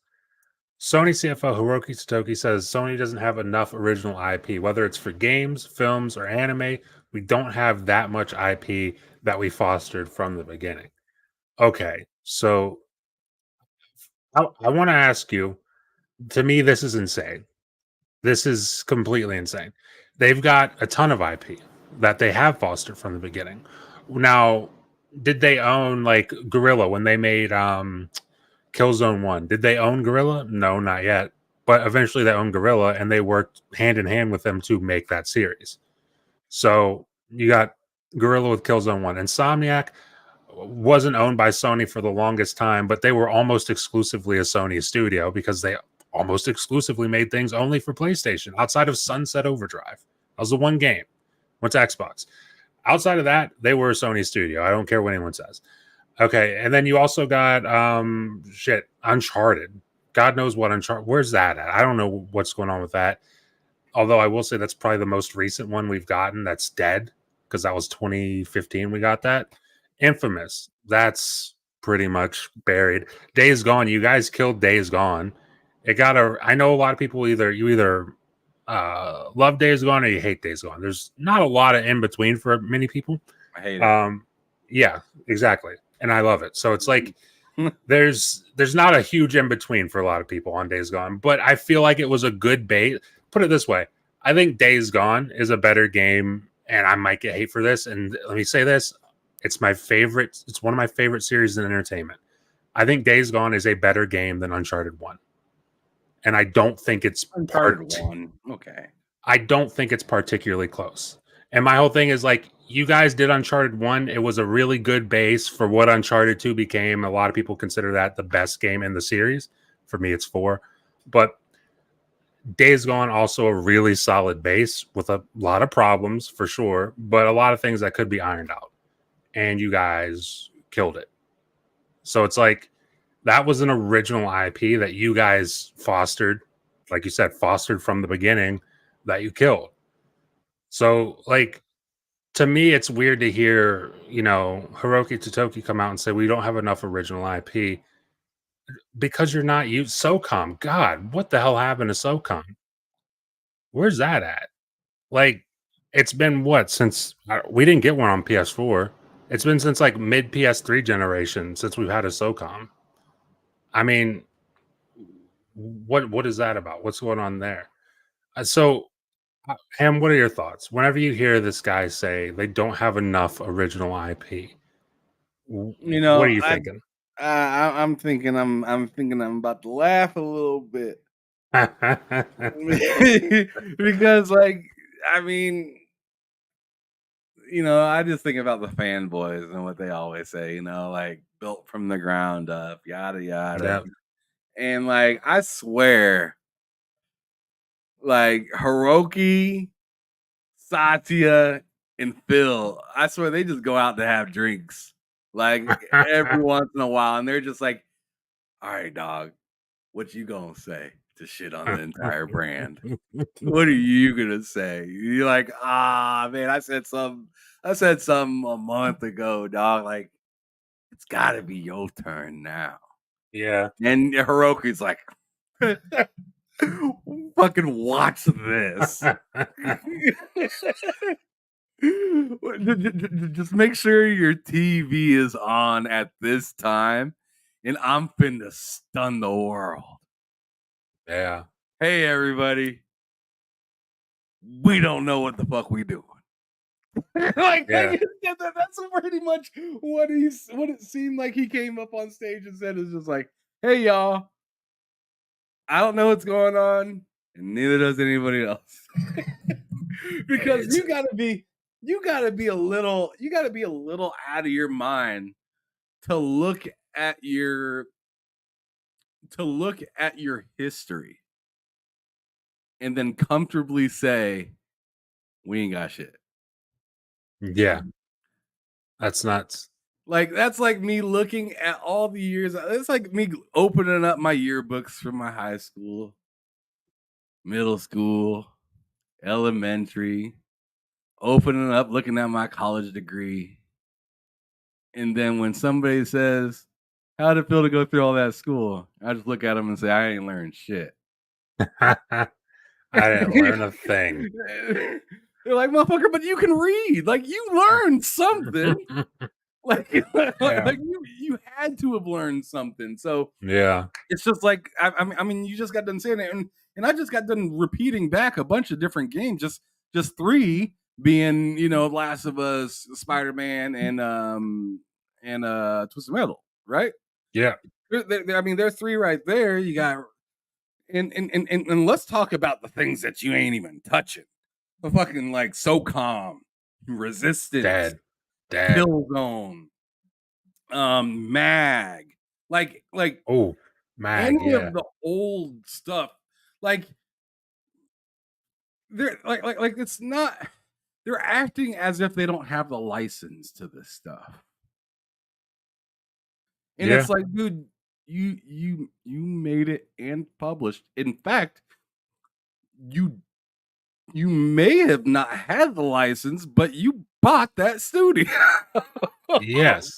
Sony CFO Hiroki Totoki says Sony doesn't have enough original IP, whether it's for games, films, or anime. We don't have that much IP that we fostered from the beginning. Okay, so I want to ask you, to me, this is insane. This is completely insane. They've got a ton of IP that they have fostered from the beginning. Now, did they own like Guerrilla when they made Killzone 1? Did they own Guerrilla? No, not yet. But eventually they owned Guerrilla, and they worked hand in hand with them to make that series. So you got Guerrilla with Killzone 1. Insomniac wasn't owned by Sony for the longest time, but they were almost exclusively a Sony studio because they almost exclusively made things only for PlayStation outside of Sunset Overdrive. That was the one game. Went to Xbox. Outside of that, they were a Sony studio. I don't care what anyone says. Okay, and then you also got Uncharted. God knows what Uncharted. Where's that at? I don't know what's going on with that. Although I will say that's probably the most recent one we've gotten that's dead, because that was 2015 we got that. Infamous. That's pretty much buried. Days Gone. You guys killed Days Gone. I know a lot of people either love Days Gone or you hate Days Gone. There's not a lot of in between for many people. I hate it. Yeah, exactly. And I love it. So it's like there's not a huge in between for a lot of people on Days Gone, but I feel like it was a good bait. Put it this way. I think Days Gone is a better game, and I might get hate for this. And let me say this. It's my favorite. It's one of my favorite series in entertainment. I think Days Gone is a better game than Uncharted 1. And I don't think it's Uncharted 1. Okay. I don't think it's particularly close. And my whole thing is like, you guys did Uncharted 1. It was a really good base for what Uncharted 2 became. A lot of people consider that the best game in the series. For me, it's 4. But Days Gone also a really solid base with a lot of problems for sure, but a lot of things that could be ironed out. And you guys killed it. So it's like, that was an original IP that you guys fostered, like you said, fostered from the beginning, that you killed. So, like, to me, it's weird to hear, Hiroki Totoki come out and say we don't have enough original IP because you're not SOCOM. God, what the hell happened to SOCOM? Where's that at? Like, it's been since we didn't get one on PS4. It's been since like mid PS3 generation since we've had a SOCOM. I mean, What is that about? What's going on there? So, Ham, what are your thoughts? Whenever you hear this guy say they don't have enough original IP, You what are know, you thinking? I'm thinking I'm about to laugh a little bit. Because like, I mean, I just think about the fanboys and what they always say, like built from the ground up, yada yada. Yep. And like I swear, like Hiroki, Satya, and Phil, I swear they just go out to have drinks like every once in a while, and they're just like, all right, dog, what you gonna say to shit on the entire brand? What are you gonna say? You're like, man, I said something a month ago, dog. Like, it's gotta be your turn now. Yeah. And Hiroki's like, fucking watch this. Just make sure your TV is on at this time, and I'm finna stun the world. Yeah. Hey, everybody. We don't know what the fuck we doing. Yeah. That's pretty much what it seemed like he came up on stage and said. Is just like, hey y'all, I don't know what's going on, and neither does anybody else. Because you gotta be a little out of your mind to look at your history and then comfortably say we ain't got shit. Yeah. That's nuts. Like, that's like me looking at all the years. It's like me opening up my yearbooks from my high school, middle school, elementary, opening up, looking at my college degree. And then when somebody says, how'd it feel to go through all that school? I just look at them and say, I ain't learned shit. I didn't learn a thing. They're like, motherfucker, but you can read. Like, you learned something. Like you had to have learned something. So Yeah. it's just like I mean, you just got done saying it, and I just got done repeating back a bunch of different games, just three being Last of Us, Spider-Man, and Twisted Metal, right? Yeah. I mean, there's three right there. You got and let's talk about the things that you ain't even touching. The fucking like SOCOM, Resistance, Dead. Killzone, Mag, like Oh, Mag. any Yeah. of the old stuff, like they're like it's not. They're acting as if they don't have the license to this stuff, and Yeah. it's like, dude, you made it and published. In fact, you may have not had the license, but you bought that studio. Yes.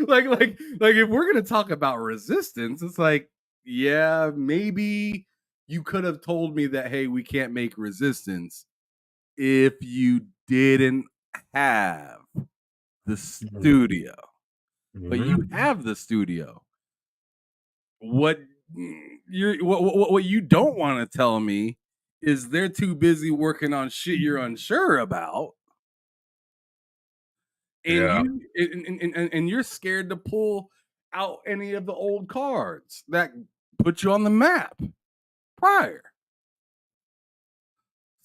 like if we're gonna talk about Resistance, it's like, yeah, maybe you could have told me that, hey, we can't make Resistance if you didn't have the studio. But you have the studio. What what you don't want to tell me is they're too busy working on shit you're unsure about. And Yeah. and you're scared to pull out any of the old cards that put you on the map prior.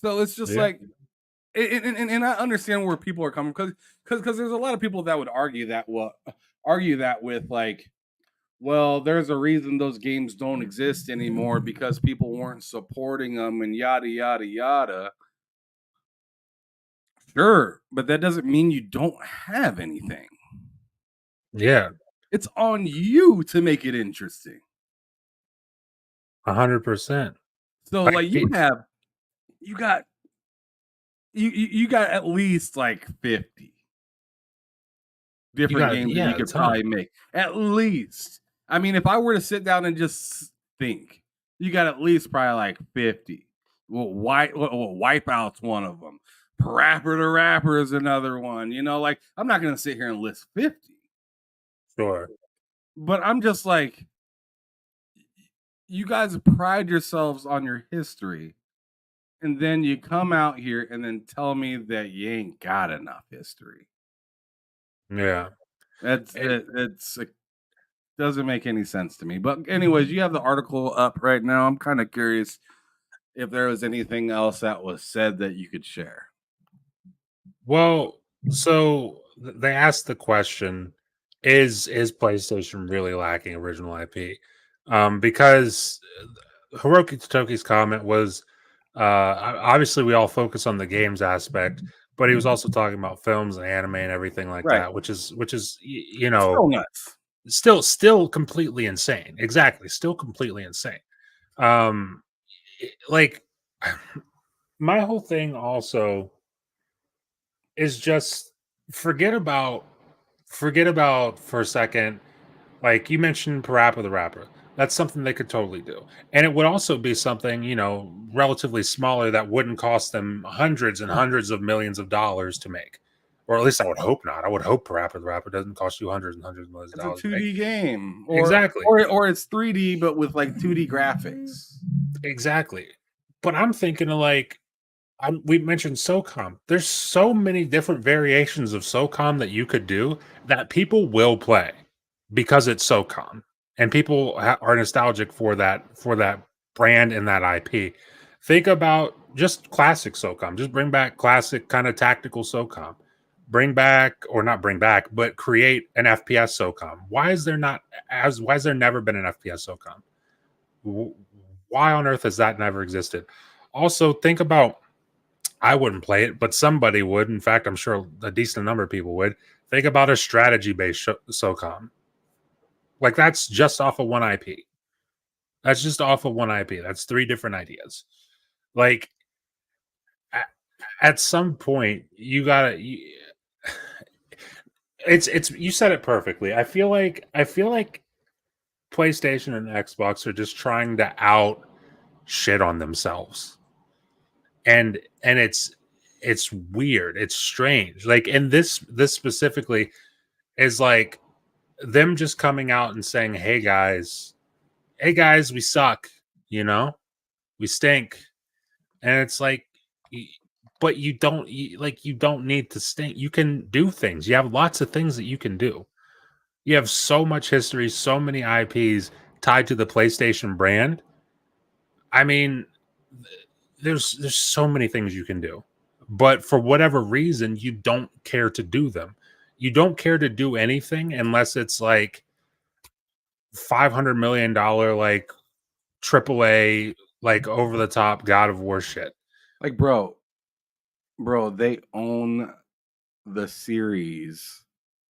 So it's just Yeah. like, and I understand where people are coming, because there's a lot of people that would argue that with like, well, there's a reason those games don't exist anymore because people weren't supporting them and yada yada yada. Sure, but that doesn't mean you don't have anything. Yeah. It's on you to make it interesting. 100%. So like you got at least like 50 different games that you could probably make. At least. I mean, if I were to sit down and just think, you got at least probably like 50. Well, Wipeout's one of them. Parappa the Rapper is another one. Like, I'm not gonna sit here and list 50. Sure. But I'm just like, you guys pride yourselves on your history, and then you come out here and then tell me that you ain't got enough history. Yeah. It doesn't make any sense to me. But anyways, you have the article up right now. I'm kind of curious if there was anything else that was said that you could share. Well, so they asked the question: Is PlayStation really lacking original IP? Because Hiroki Totoki's comment was, obviously we all focus on the games aspect, but he was also talking about films and anime and everything like Right. that, which is Still nuts. still completely insane. Exactly, still completely insane. Like my whole thing also is just forget about for a second. Like you mentioned Parappa the Rapper. That's something they could totally do. And it would also be something, relatively smaller that wouldn't cost them hundreds and hundreds of millions of dollars to make. Or at least I would hope not. I would hope Parappa the Rapper doesn't cost you hundreds and hundreds of millions of It's a dollars to make. 2D game, Exactly. or it's 3D but with like 2D graphics. Exactly. But I'm thinking of like we mentioned SOCOM. There's so many different variations of SOCOM that you could do that people will play because it's SOCOM, and people are nostalgic for that brand and that IP. Think about just classic SOCOM. Just bring back classic kind of tactical SOCOM. Bring back, or not bring back, but create an FPS SOCOM. Why is there never been an FPS SOCOM? Why on earth has that never existed? Also, think about, I wouldn't play it, but somebody would. In fact, I'm sure a decent number of people would. Think about a strategy-based SOCOM. Like that's just off of one IP. That's just off of one IP. That's three different ideas. Like at some point, you gotta. It's you said it perfectly. I feel like PlayStation and Xbox are just trying to out shit on themselves, and it's weird. It's strange. Like, and this specifically is like them just coming out and saying, hey guys, we suck, we stink. And it's like, but you don't need to stink. You can do things. You have lots of things that you can do. You have so much history, so many IPs tied to the PlayStation brand. I mean, there's so many things you can do, but for whatever reason you don't care to do them. You don't care to do anything unless it's like $500 million, like AAA, like over the top God of War shit. Like, bro, they own the series.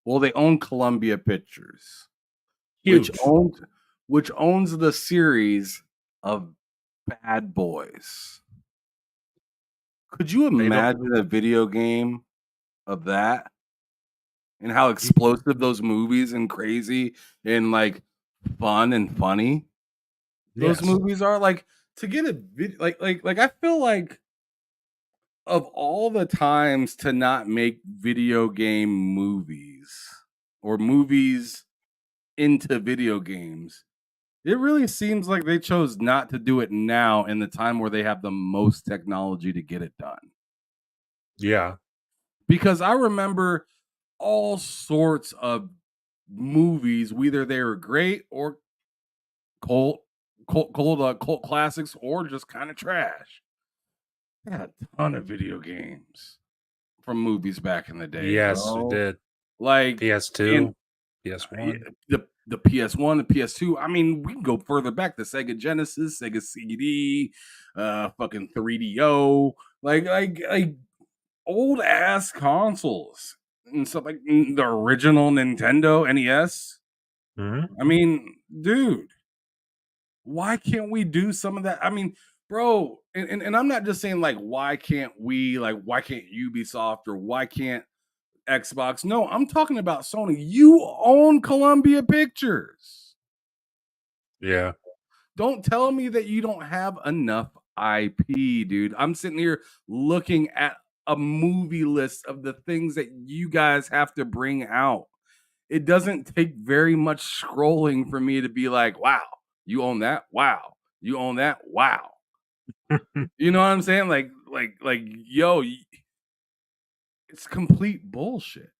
Well, they own Columbia Pictures, Huge. which owns the series of Bad Boys. Could you imagine a video game of that and how explosive those movies and crazy and like fun and funny those movies are? Like, to get a video, like I feel like of all the times to not make video game movies or movies into video games, it really seems like they chose not to do it now in the time where they have the most technology to get it done. Yeah. Because I remember all sorts of movies, whether they were great or cult classics or just kind of trash. They had a ton of video games from movies back in the day. Yes, bro. it did. Like PS2, PS1. The PS1, the PS2. I mean, we can go further back. The Sega Genesis, Sega CD, fucking 3DO, like old ass consoles and stuff, like the original Nintendo NES. Mm-hmm. I mean, dude, why can't we do some of that? I mean, bro, and I'm not just saying like why can't we, like why can't Ubisoft or why can't Xbox? No, I'm talking about Sony. You own Columbia Pictures. Yeah. Don't tell me that you don't have enough IP, dude. I'm sitting here looking at a movie list of the things that you guys have to bring out. It doesn't take very much scrolling for me to be like, wow, You own that? Wow. You own that? Wow. You know what I'm saying? Yo, it's complete bullshit.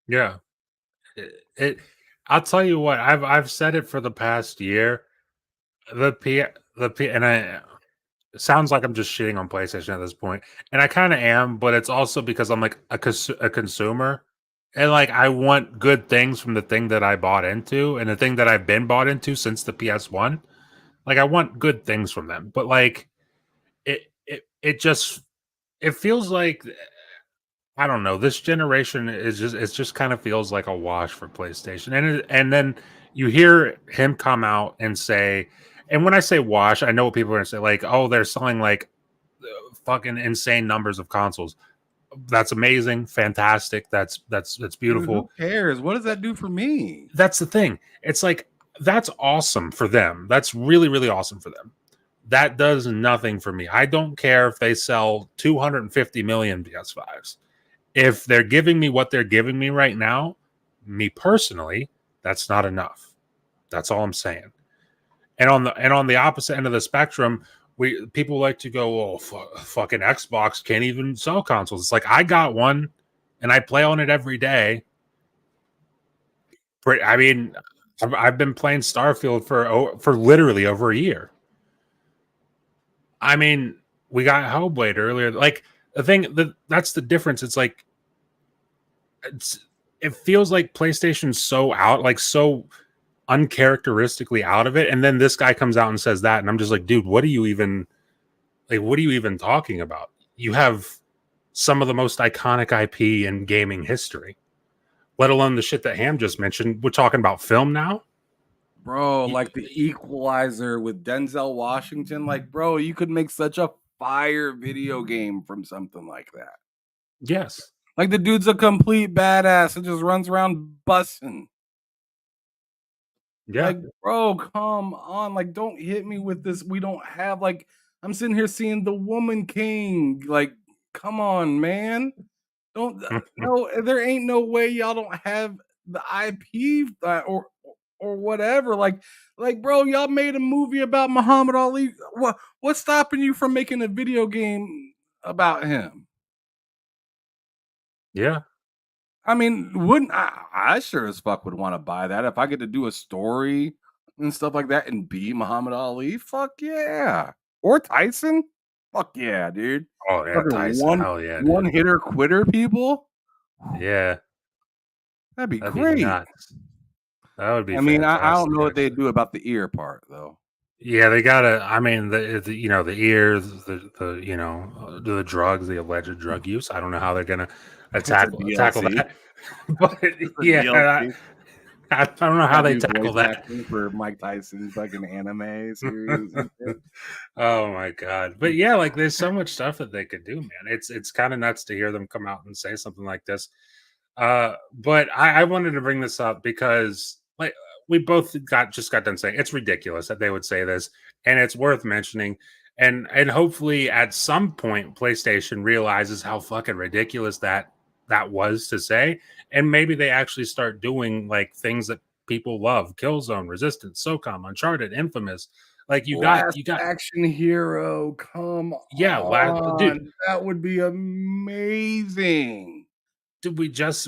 Yeah. It I'll tell you what, I've said it for the past year. And it sounds like I'm just shitting on PlayStation at this point, and I kind of am, but it's also because I'm like a consumer, and like I want good things from the thing that I bought into, and the thing that I've been bought into since the PS1. Like I want good things from them, but like it just it feels like I don't know. This generation is just kind of feels like a wash for PlayStation, and then you hear him come out and say, and when I say wash, I know what people are gonna say, like, oh, they're selling like fucking insane numbers of consoles. That's amazing, fantastic. That's Dude, beautiful. who cares? What does that do for me? That's the thing. It's like that's awesome for them. That's really really awesome for them. That does nothing for me. I don't care if they sell 250 million PS5s. If they're giving me what they're giving me right now, me personally, that's not enough. That's all I'm saying. And on the opposite end of the spectrum, people like to go, "Oh, fucking Xbox can't even sell consoles." It's like I got one, and I play on it every day. I mean, I've been playing Starfield for literally over a year. I mean, we got Hellblade earlier. Like the thing that's the difference. It's like it feels like PlayStation's so out, like so uncharacteristically out of it, and then this guy comes out and says that, and I'm just like, dude, what are you even talking about? You have some of the most iconic IP in gaming history, let alone the shit that Ham just mentioned. We're talking about film now, bro. Like the Equalizer with Denzel Washington. Like, bro, you could make such a fire video game from something like that. Yes. Like the dude's a complete badass and just runs around bussing. Yeah. Like, bro, come on. Like, don't hit me with this. We don't have like I'm sitting here seeing the Woman King. Like, come on, man. Don't no, there ain't no way y'all don't have the IP or whatever. Like, bro, y'all made a movie about Muhammad Ali. What's stopping you from making a video game about him? Yeah. I mean, wouldn't I sure as fuck would want to buy that if I get to do a story and stuff like that and be Muhammad Ali? Fuck yeah. Or Tyson? Fuck yeah, dude. Oh yeah, Fucking Tyson. Hell yeah, dude. one hitter quitter people. Yeah, That'd be that'd great. be nuts. That would be. I mean, I don't know what actually. they do about the ear part though. Yeah, they gotta. I mean, the ears, the drugs, the alleged drug use. I don't know how they're gonna tackle that. But yeah, I don't know how they tackle that for Mike Tyson's fucking anime series. Oh my god! But yeah, like there's so much stuff that they could do, man. It's kind of nuts to hear them come out and say something like this. But I wanted to bring this up because like we both got done saying it's ridiculous that they would say this, and it's worth mentioning. And hopefully at some point PlayStation realizes how fucking ridiculous that was to say, and maybe they actually start doing like things that people love: Killzone, Resistance, SOCOM, Uncharted, Infamous. Like you got Action Hero. Come on, dude, that would be amazing. Dude, we just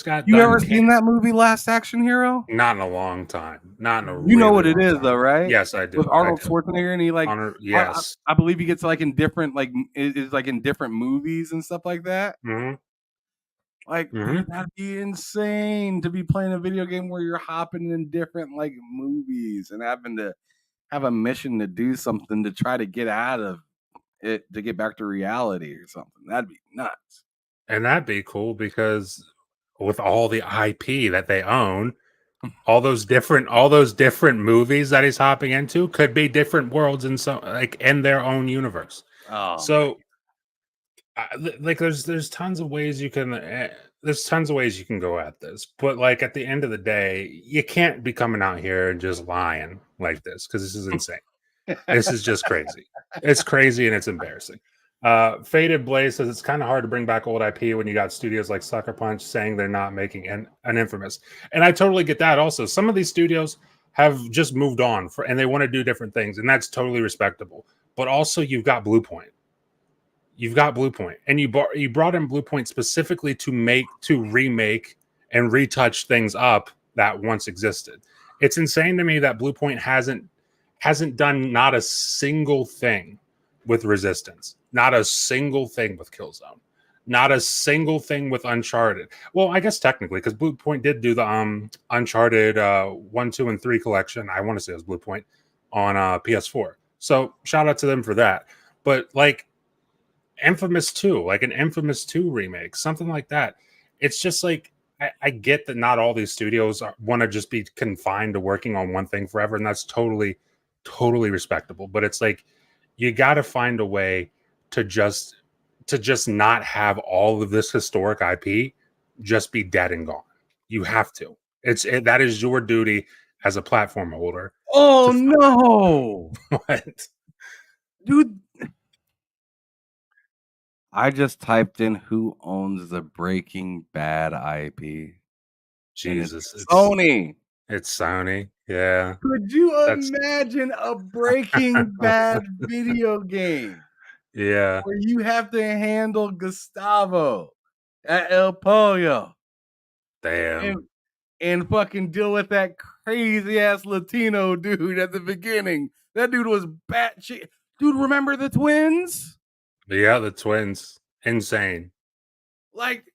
got. You ever seen that movie, Last Action Hero? Not in a long time. Not in a. You know what it is, though, right? Yes, I do. With Arnold Schwarzenegger, and he like, yes, I believe he gets like in different like is like in different movies and stuff like that. Mm-hmm. Like dude, that'd be insane to be playing a video game where you're hopping in different like movies and having to have a mission to do something to try to get out of it to get back to reality or something. That'd be nuts. And that'd be cool because with all the IP that they own, all those different movies that he's hopping into could be different worlds in some like in their own universe. Oh, so like there's tons of ways you can go at this, but like at the end of the day, you can't be coming out here and just lying like this because this is insane. This is just crazy. It's crazy and it's embarrassing. Faded Blaze says it's kind of hard to bring back old IP when you got studios like Sucker Punch saying they're not making an Infamous, and I totally get that. Also, some of these studios have just moved on and they want to do different things, and that's totally respectable. But also, you've got Bluepoint. And you brought in Bluepoint specifically to remake and retouch things up that once existed. It's insane to me that Bluepoint hasn't done not a single thing with Resistance, not a single thing with Killzone, not a single thing with Uncharted. Well, I guess technically, because Bluepoint did do the Uncharted 1, 2, and 3 collection. I want to say it was Bluepoint on PS4. So shout out to them for that. But like Infamous 2, like an Infamous 2 remake, something like that. It's just like I get that not all these studios want to just be confined to working on one thing forever, and that's totally respectable. But it's like you got to find a way to just not have all of this historic IP just be dead and gone. You have to. That is your duty as a platform holder. Oh no! What? Dude, I just typed in who owns the Breaking Bad IP. Jesus, it's Sony. It's Sony. Yeah. Could you imagine a Breaking Bad video game? Yeah. Where you have to handle Gustavo at El Pollo. Damn. And fucking deal with that crazy ass Latino dude at the beginning. That dude was batshit. Dude, remember the twins? Yeah, the twins. Insane. Like,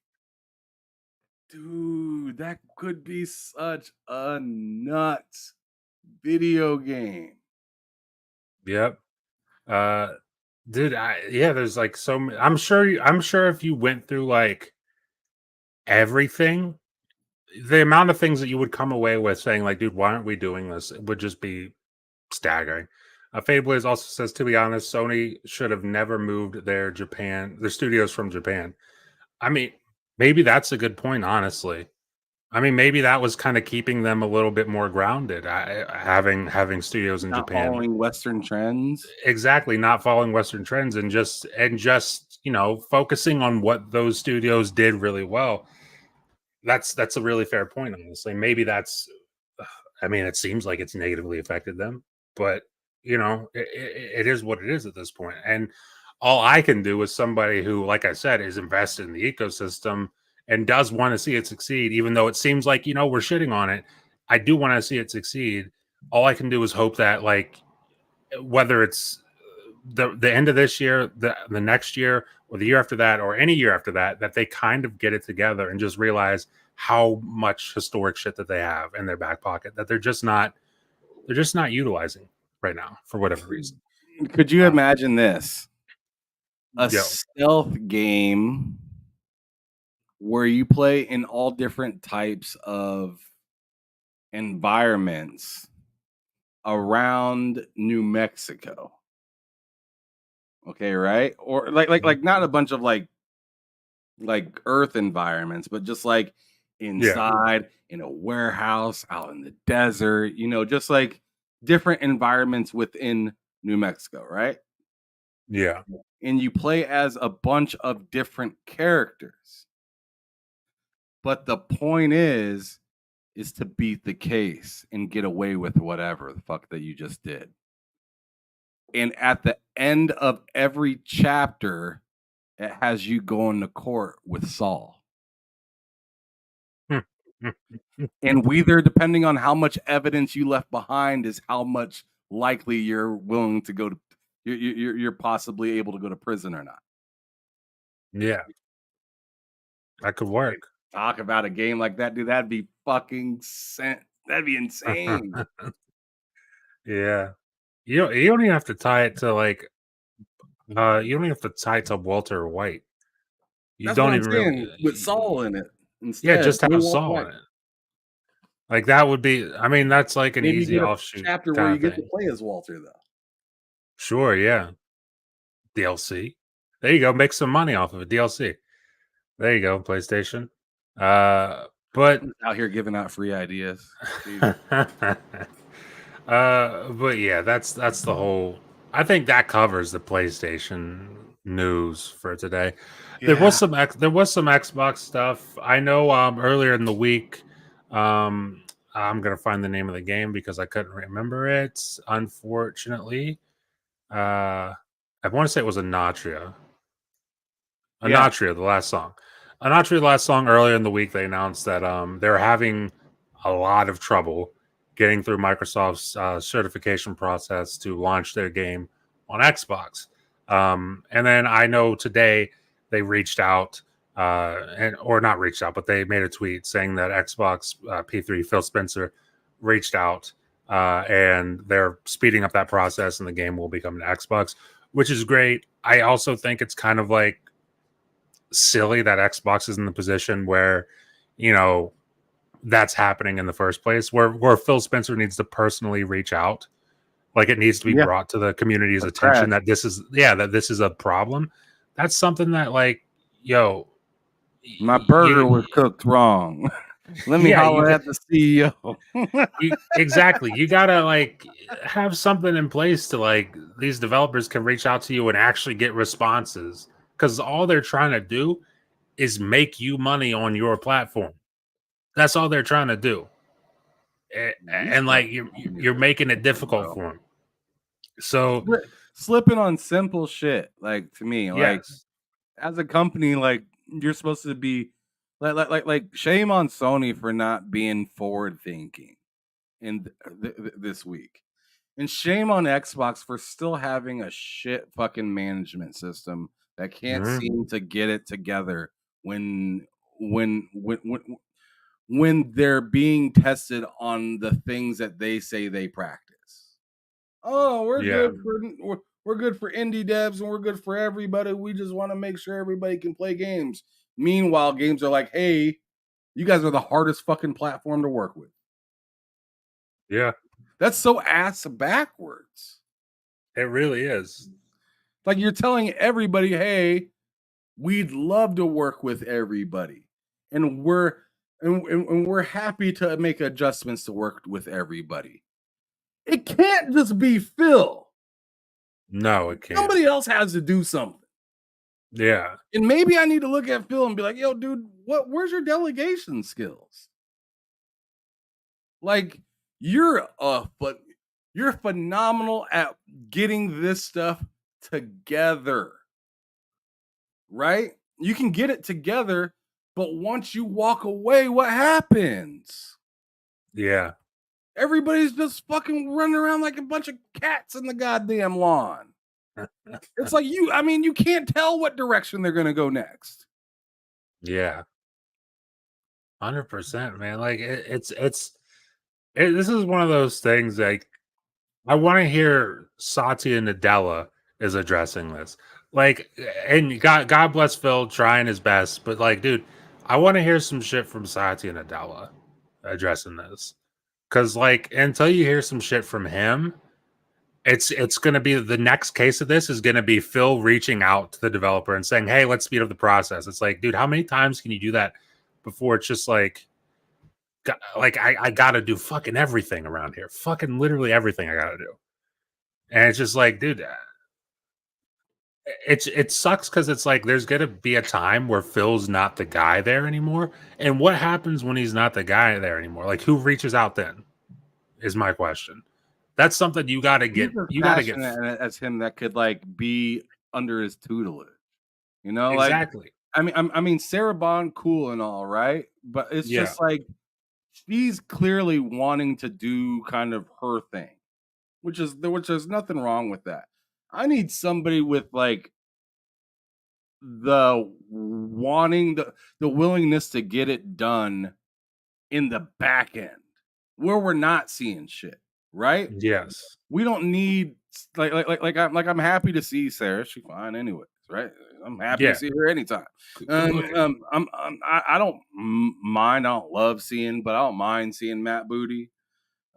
dude, that could be such a nuts video game. Yep. Dude, there's like so many. I'm sure if you went through like everything, the amount of things that you would come away with saying like, dude, why aren't we doing this? It would just be staggering. Fade Blaze also says, to be honest, Sony should have never moved their studios from Japan. I mean, maybe that's a good point, honestly. I mean, maybe that was kind of keeping them a little bit more grounded, having studios in not Japan, following Western trends. Exactly, not following Western trends, and just focusing on what those studios did really well. That's a really fair point, honestly. Maybe that's, I mean, it seems like it's negatively affected them, but it is what it is at this point. And all I can do as somebody who, like I said, is invested in the ecosystem and does want to see it succeed, even though it seems like, we're shitting on it. I do want to see it succeed. All I can do is hope that, like, whether it's the end of this year, the next year, or the year after that, or any year after that, that they kind of get it together and just realize how much historic shit that they have in their back pocket that they're just not utilizing right now for whatever reason. Could you imagine this? A stealth game where you play in all different types of environments around New Mexico. Okay, right? Or like not a bunch of like Earth environments, but just like inside in a warehouse, out in the desert, just like different environments within New Mexico, right? Yeah. And you play as a bunch of different characters. But the point is to beat the case and get away with whatever the fuck that you just did. And at the end of every chapter, it has you going to court with Saul. And whether, depending on how much evidence you left behind, is how much likely you're willing to go to, you're possibly able to go to prison or not. Yeah. That could work. Talk about a game like that, dude. That'd be fucking that'd be insane. Yeah. You don't even have to tie it to like you don't even have to tie it to Walter White. That's don't even really with Saul in it instead. Yeah, just have Saul in it. Like that would be, I mean, that's like an easy offshoot chapter where you get to play as Walter, though. Sure, yeah. DLC. There you go. Make some money off of it. DLC. There you go, PlayStation. But out here giving out free ideas. But yeah, that's the whole. I think that covers the PlayStation news for today. Yeah. There was some Xbox stuff. I know earlier in the week, I'm gonna find the name of the game because I couldn't remember it. Unfortunately, I want to say it was Anatria. Yeah. Anatria, the last song. Anatria, the last song. Earlier in the week, they announced that they're having a lot of trouble getting through Microsoft's certification process to launch their game on Xbox. And then I know today they reached out, or not reached out, but they made a tweet saying that Xbox P3 Phil Spencer reached out, and they're speeding up that process, and the game will become an Xbox, which is great. I also think it's kind of like silly that Xbox is in the position where, you know, that's happening in the first place, where Phil Spencer needs to personally reach out. Like, it needs to be brought to the community's attention that this is a problem. That's something that, like, yo, My burger was cooked wrong. Let me holler at the CEO. Exactly. You gotta, like, have something in place to, like, these developers can reach out to you and actually get responses, because all they're trying to do is make you money on your platform. That's all they're trying to do. And like, you're making it difficult for them. So slipping on simple shit, like, to me, like, yes, as a company, like, you're supposed to be like shame on Sony for not being forward thinking in this week. And shame on Xbox for still having a shit fucking management system that can't seem to get it together when they're being tested on the things that they say they practice. Oh, we're good for indie devs and we're good for everybody. We just want to make sure everybody can play games. Meanwhile, games are like, hey, you guys are the hardest fucking platform to work with. Yeah. That's so ass backwards. It really is. Like, you're telling everybody, hey, we'd love to work with everybody. And we're happy to make adjustments to work with everybody. It can't just be Phil. No, it can't. Somebody else has to do something. Yeah. And maybe I need to look at Phil and be like, yo, dude, where's your delegation skills? Like, you're phenomenal at getting this stuff together. Right? You can get it together, but once you walk away, what happens? Yeah. Everybody's just fucking running around like a bunch of cats in the goddamn lawn. It's like you can't tell what direction they're gonna go next. Yeah. 100%, man. Like, this is one of those things, like, I want to hear Satya Nadella is addressing this. Like, and God bless Phil trying his best, but, like, dude, I want to hear some shit from Satya Nadella addressing this. Cause, like, until you hear some shit from him, it's gonna be the next case of this is gonna be Phil reaching out to the developer and saying, hey, let's speed up the process. It's like, dude, how many times can you do that before it's just like I gotta do fucking everything around here. Fucking literally everything I gotta do. And it's just like, dude, it sucks because it's like there's gonna be a time where Phil's not the guy there anymore. And what happens when he's not the guy there anymore? Like, who reaches out then? Is my question. That's something you gotta get. You gotta get as him that could, like, be under his tutelage. You know, exactly. Like, I mean, Sarah Bond, cool and all, right? But it's just like she's clearly wanting to do kind of her thing, which there's nothing wrong with that. I need somebody with, like, the wanting, the willingness to get it done in the back end where we're not seeing shit, right? Yes. We don't need I'm happy to see Sarah. She's fine anyways, right? I'm happy to see her anytime. I don't mind. I don't love seeing, but I don't mind seeing Matt Booty.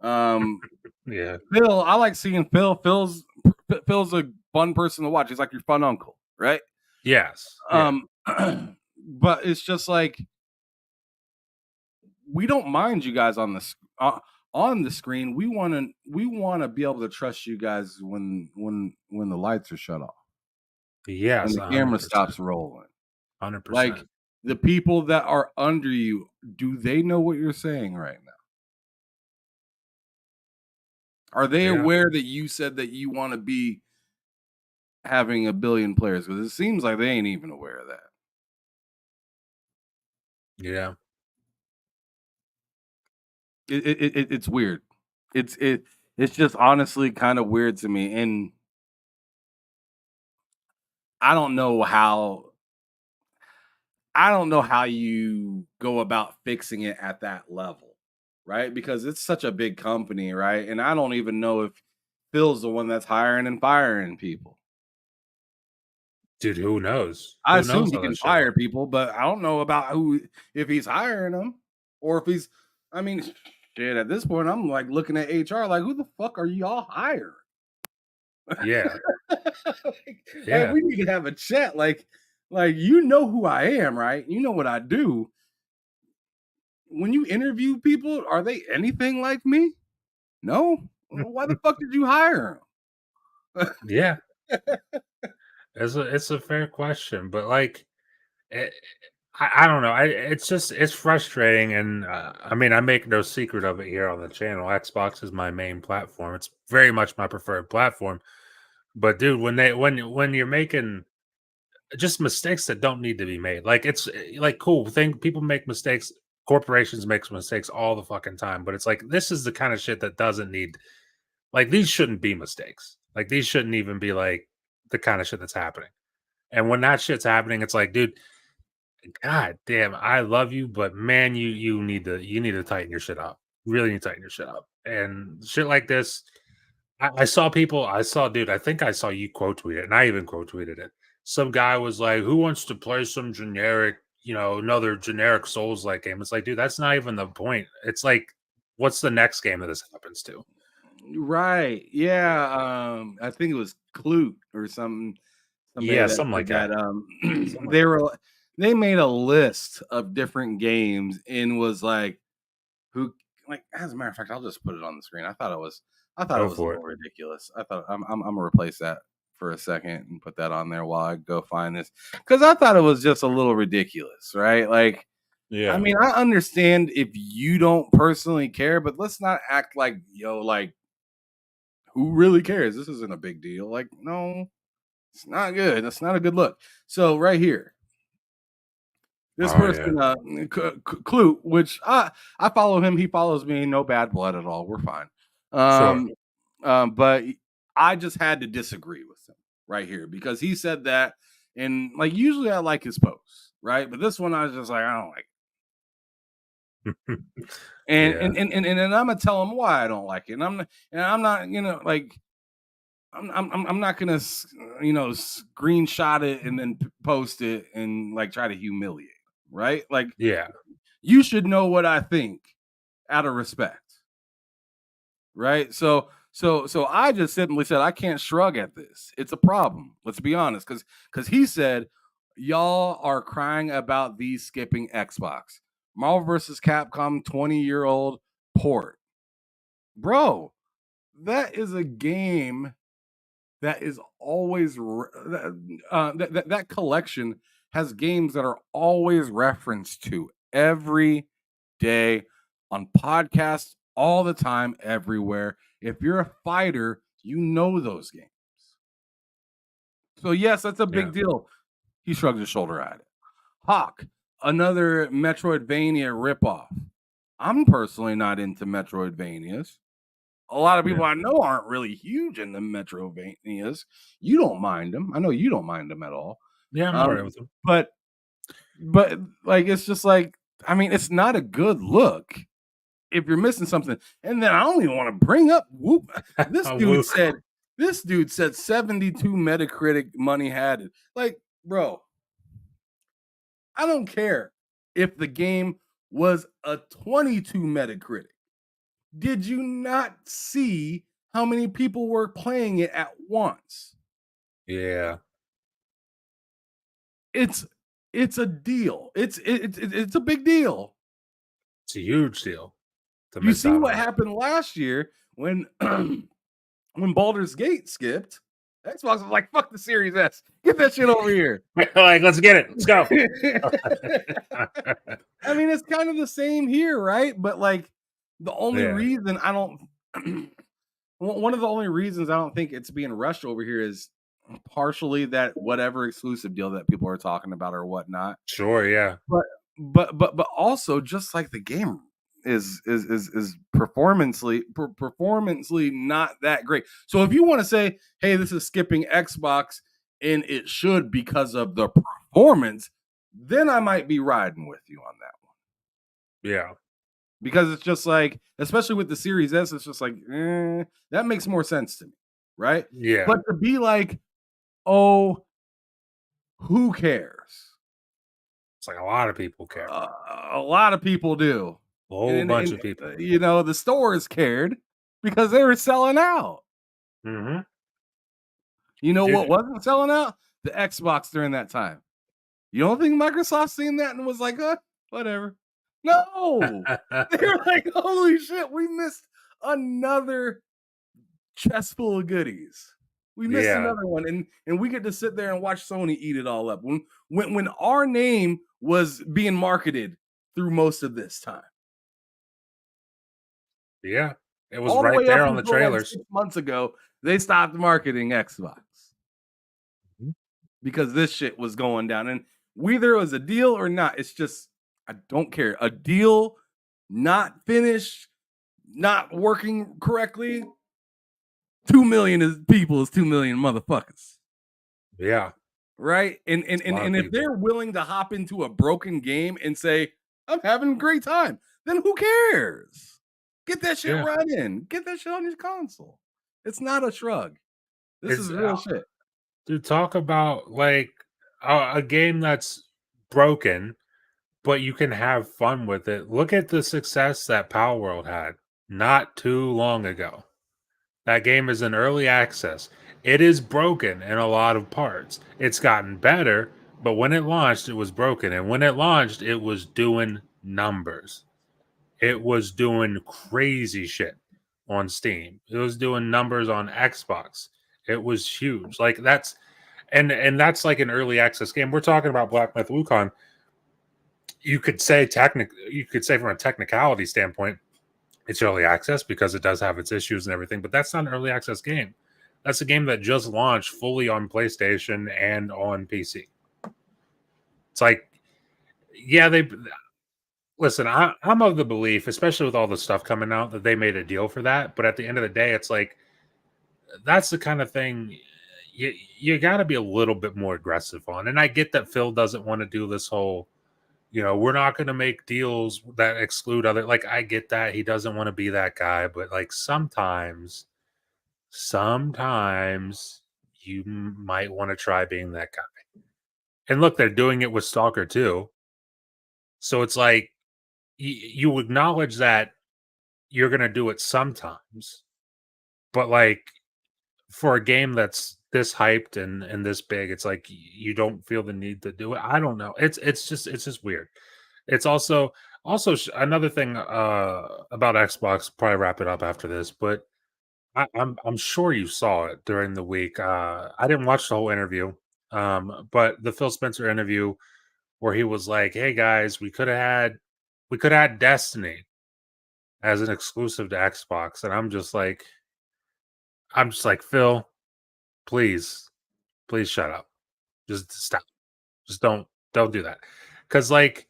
Yeah. Phil, I like seeing Phil. Phil's a fun person to watch. He's like your fun uncle, right? Yes. But it's just like, we don't mind you guys on the screen. We want to be able to trust you guys when the lights are shut off. Yes. When the camera stops rolling. 100%. Like, the people that are under you, do they know what you're saying right now? Are they Yeah. aware that you said that you want to be having 1 billion players? Because it seems like they ain't even aware of that. Yeah. It's weird. It's just honestly kind of weird to me, and I don't know how you go about fixing it at that level, right? Because it's such a big company, right? And I don't even know if Phil's the one that's hiring and firing people. Dude, who knows? I Who assume knows he how can that shit fire works? people, but I don't know about if he's hiring them or if he's. I mean, shit. At this point, I'm like looking at HR, like, who the fuck are y'all hiring? Yeah. Like, Yeah. we need to have a chat. Like you know who I am, right? You know what I do. When you interview people, are they anything like me? No. Why the fuck did you hire them? Yeah. It's a fair question, but like, it, I don't know. It's frustrating, and I mean, I make no secret of it here on the channel. Xbox is my main platform. It's very much my preferred platform. But dude, when you're making just mistakes that don't need to be made, like it's like cool thing. People make mistakes. Corporations make mistakes all the fucking time. But it's like this is the kind of shit that doesn't need. Like these shouldn't be mistakes. Like these shouldn't even be like the kind of shit that's happening. And when that shit's happening, it's like, dude, God damn, I love you, but man, you need to tighten your shit up. Really need to tighten your shit up. And shit like this, I saw people, dude, I think I saw you quote tweet it, and I even quote tweeted it. Some guy was like, "Who wants to play some generic, another generic Souls like game?" It's like, dude, that's not even the point. It's like, what's the next game that this happens to? Right. Yeah. I think it was Clute or something. Somebody Yeah, that something like said that. that Something like they that. were they made a list of different games and was like who like as a matter of fact, I'll just put it on the screen. I thought it Go was a for it. little ridiculous. I thought I'm gonna replace that for a second and put that on there while I go find this. Because I thought it was just a little ridiculous, right? Like I Yeah. mean, I understand if you don't personally care, but let's not act like like who really cares? This isn't a big deal. Like, no, it's not good. That's not a good look. So right here, this Oh yeah. person, Clue, which I follow him. He follows me. No bad blood at all. We're fine. Sure. But I just had to disagree with him right here because he said that, and like usually I like his posts, right? But this one I was just like, I don't like. And Yeah. and I'm gonna tell him why I don't like it. And I'm not like I'm not gonna screenshot it and then post it and like try to humiliate, right? Like Yeah. you should know what I think out of respect, right? So I just simply said I can't shrug at this. It's a problem. Let's be honest, because he said y'all are crying about these skipping Xbox Marvel vs. Capcom 20-year-old port, bro. That is a game that is always that collection has games that are always referenced to every day on podcasts all the time everywhere. If you're a fighter, you know those games. So yes, that's a Yeah. big deal. He shrugged his shoulder at it. Hawk, another Metroidvania ripoff. I'm personally not into Metroidvanias. A lot of people Yeah. I know aren't really huge in the Metrovanias. You don't mind them. I know you don't mind them at all. Yeah, I'm alright with him. But like it's just like I mean, it's not a good look if you're missing something. And then I don't even want to bring up whoop. This dude said 72 Metacritic money had it. Like, bro, I don't care if the game was a 22 Metacritic. Did you not see how many people were playing it at once? Yeah. It's a deal. It's a big deal. It's a huge deal to You miss see out what on that. happened last year when when Baldur's Gate skipped? Xbox was like, "Fuck the Series S, get that shit over here." Like, let's get it. Let's go. I mean, it's kind of the same here, right? But like, the only Yeah. reason I don't one of the only reasons I don't think it's being rushed over here is partially that whatever exclusive deal that people are talking about or whatnot. Sure, yeah. But also just like the game is performancely not that great. So if you want to say, hey, this is skipping Xbox and it should because of the performance, then I might be riding with you on that one. Yeah. Because it's just like, especially with the Series S, it's just like, that makes more sense to me, right? Yeah. But to be like, oh, who cares? It's like a lot of people care. A lot of people do. A whole bunch of people. You know, the stores cared because they were selling out. Mm-hmm. You know what wasn't selling out? The Xbox during that time. You don't think Microsoft seen that and was like, whatever? No. They were like, holy shit, we missed another chest full of goodies. We missed another one, and we get to sit there and watch Sony eat it all up. When our name was being marketed through most of this time. Yeah, it was all right the there on the trailers. Like 6 months ago, they stopped marketing Xbox because this shit was going down, and whether it was a deal or not, it's just I don't care. A deal not finished, not working correctly. 2 million people is 2 million motherfuckers. Yeah. Right. And if they're willing to hop into a broken game and say, I'm having a great time, then who cares? Get that shit running. Get that shit on your console. It's not a shrug. This is real shit. To talk about like a game that's broken, but you can have fun with it. Look at the success that Power World had not too long ago. That game is in early access. It is broken in a lot of parts. It's gotten better, but when it launched, it was broken. And when it launched, it was doing numbers. It was doing crazy shit on Steam. It was doing numbers on Xbox. It was huge. Like that's that's like an early access game. We're talking about Black Myth Wukong. You could say from a technicality standpoint, it's early access because it does have its issues and everything, but that's not an early access game. That's a game that just launched fully on PlayStation and on PC. It's like, yeah, listen, I'm of the belief, especially with all the stuff coming out, that they made a deal for that. But at the end of the day, it's like, that's the kind of thing you got to be a little bit more aggressive on. And I get that Phil doesn't want to do this whole, we're not going to make deals that exclude other. Like, I get that he doesn't want to be that guy, but like sometimes you might want to try being that guy. And look, they're doing it with Stalker 2. So it's like you acknowledge that you're going to do it sometimes, but like for a game that's this hyped and this big, it's like you don't feel the need to do it. I don't know. It's just weird. It's also another thing about Xbox. Probably wrap it up after this, but I'm sure you saw it during the week. I didn't watch the whole interview, but the Phil Spencer interview where he was like, "Hey guys, we could have had Destiny as an exclusive to Xbox," and I'm just like, Phil, please shut up. Just stop. Just don't do that. Because like,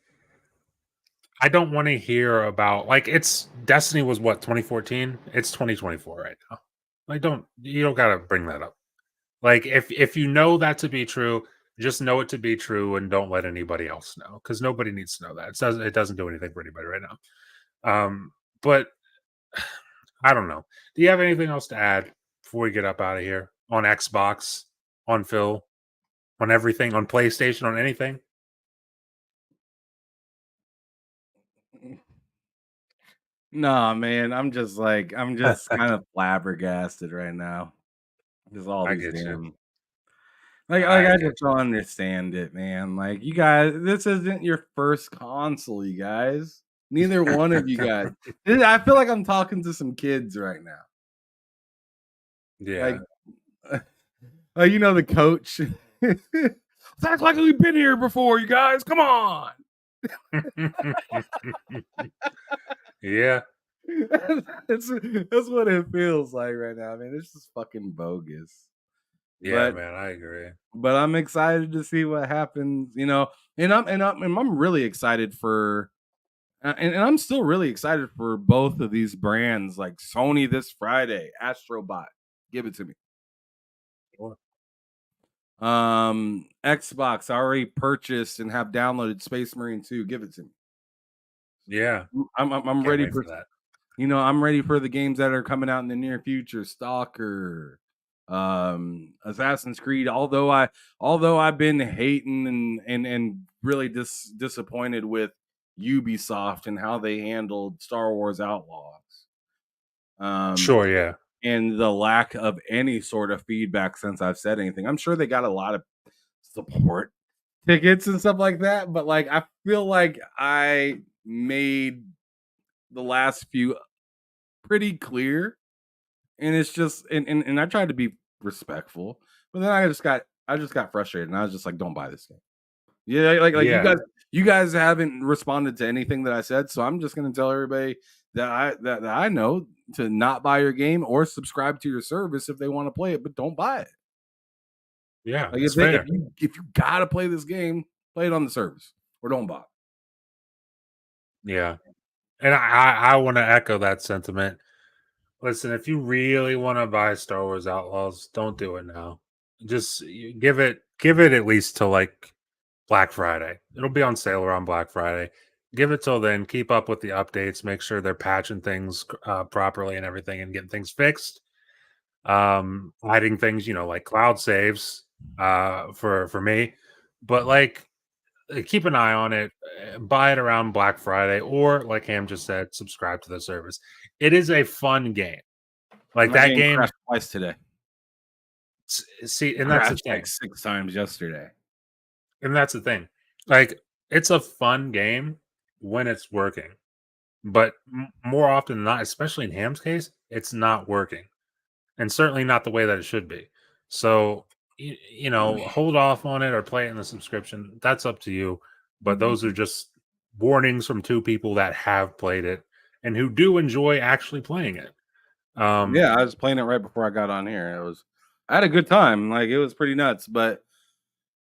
I don't want to hear about like it's Destiny was what 2014. It's 2024 right now. Like, you don't gotta bring that up. Like, if you know that to be true, just know it to be true and don't let anybody else know because nobody needs to know that. It doesn't do anything for anybody right now. But I don't know. Do you have anything else to add before we get up out of here on Xbox, on Phil, on everything, on PlayStation, on anything? Nah, man. I'm just kind of flabbergasted right now. There's all I these get you. damn. I just don't understand it, man. Like, you guys, this isn't your first console, you guys. Neither one of you guys. I feel like I'm talking to some kids right now. Yeah. Like, the coach. That's like we've been here before, you guys. Come on. Yeah. That's what it feels like right now. I mean, it's just fucking bogus. Yeah, But man, I agree. I'm excited to see what happens, and I'm really excited for and I'm still really excited for both of these brands, like Sony this Friday, Astrobot, give it to me. Sure. Xbox, I already purchased and have downloaded Space Marine 2, give it to me. Yeah, I'm can't ready wait for for that. I'm ready for the games that are coming out in the near future. Stalker, Assassin's Creed. Although I've been hating and really disappointed with Ubisoft and how they handled Star Wars Outlaws. Sure, yeah. And the lack of any sort of feedback since I've said anything. I'm sure they got a lot of support tickets and stuff like that, but like I feel like I made the last few pretty clear, and it's just and I tried to be respectful, but then I just got frustrated, and I was just like, don't buy this game. Yeah, like Yeah. you guys haven't responded to anything that I said, so I'm just gonna tell everybody that I know to not buy your game or subscribe to your service if they want to play it, but don't buy it. Yeah, Like it's fair. if you gotta play this game, play it on the service or don't buy it. Yeah. And I want to echo that sentiment. Listen, if you really want to buy Star Wars Outlaws, don't do it now. Just give it at least till like Black Friday. It'll be on sale around Black Friday. Give it till then. Keep up with the updates. Make sure they're patching things properly and everything, and getting things fixed. Hiding things, like cloud saves for me. But like, keep an eye on it. Buy it around Black Friday, or like Ham just said, subscribe to the service. It is a fun game. Like My that game game. crashed twice today. See, and that's the Crashed thing. like 6 times yesterday. And that's the thing. Like, it's a fun game when it's working, but more often than not, especially in Ham's case, it's not working, and certainly not the way that it should be. So, hold off on it or play it in the subscription. That's up to you. But those are just warnings from two people that have played it and who do enjoy actually playing it. Yeah, I was playing it right before I got on here. I had a good time. Like it was pretty nuts, but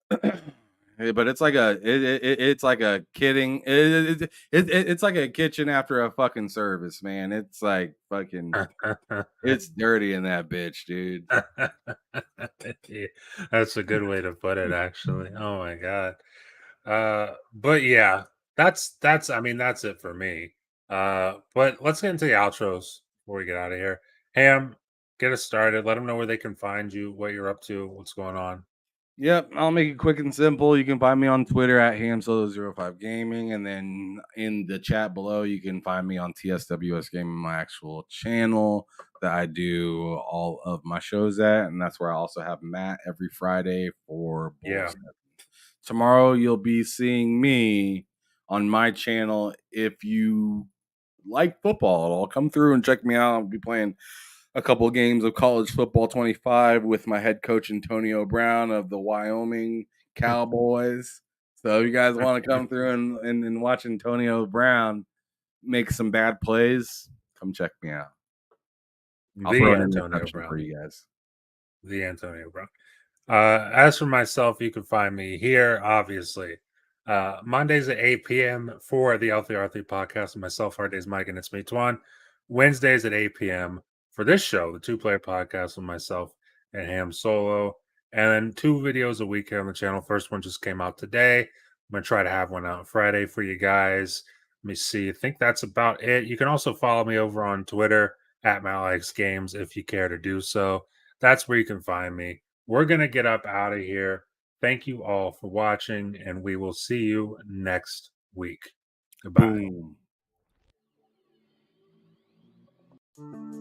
but it's like it's like a kidding. It's like a kitchen after a fucking service, man. It's like fucking. It's dirty in that bitch, dude. Yeah, that's a good way to put it, actually. Oh my god. But yeah, that's I mean, that's it for me. But let's get into the outros before we get out of here. Ham, get us started. Let them know where they can find you, what you're up to, what's going on. Yep, I'll make it quick and simple. You can find me on Twitter at hamsolo05 gaming, and then in the chat below, you can find me on TSWS Gaming, my actual channel that I do all of my shows at, and that's where I also have Matt every Friday for Yeah. Bulls. Tomorrow, you'll be seeing me on my channel. If you like football at all, come through and check me out. I'll be playing a couple of games of college football 25 with my head coach Antonio Brown of the Wyoming Cowboys. So if you guys want to come through and watch Antonio Brown make some bad plays, come check me out. I'll throw an interception for you guys. The Antonio Brown. As for myself, you can find me here, obviously. Mondays at 8 p.m. for the L3R3 podcast with myself, Hard Days Mike, and it's me, Twan. Wednesdays at 8 p.m. for this show, the two-player podcast with myself and Ham Solo. And then 2 videos a week here on the channel. First one just came out today. I'm going to try to have one out Friday for you guys. Let me see. I think that's about it. You can also follow me over on Twitter at MattLikesGames if you care to do so. That's where you can find me. We're going to get up out of here. Thank you all for watching, and we will see you next week. Goodbye. Boom.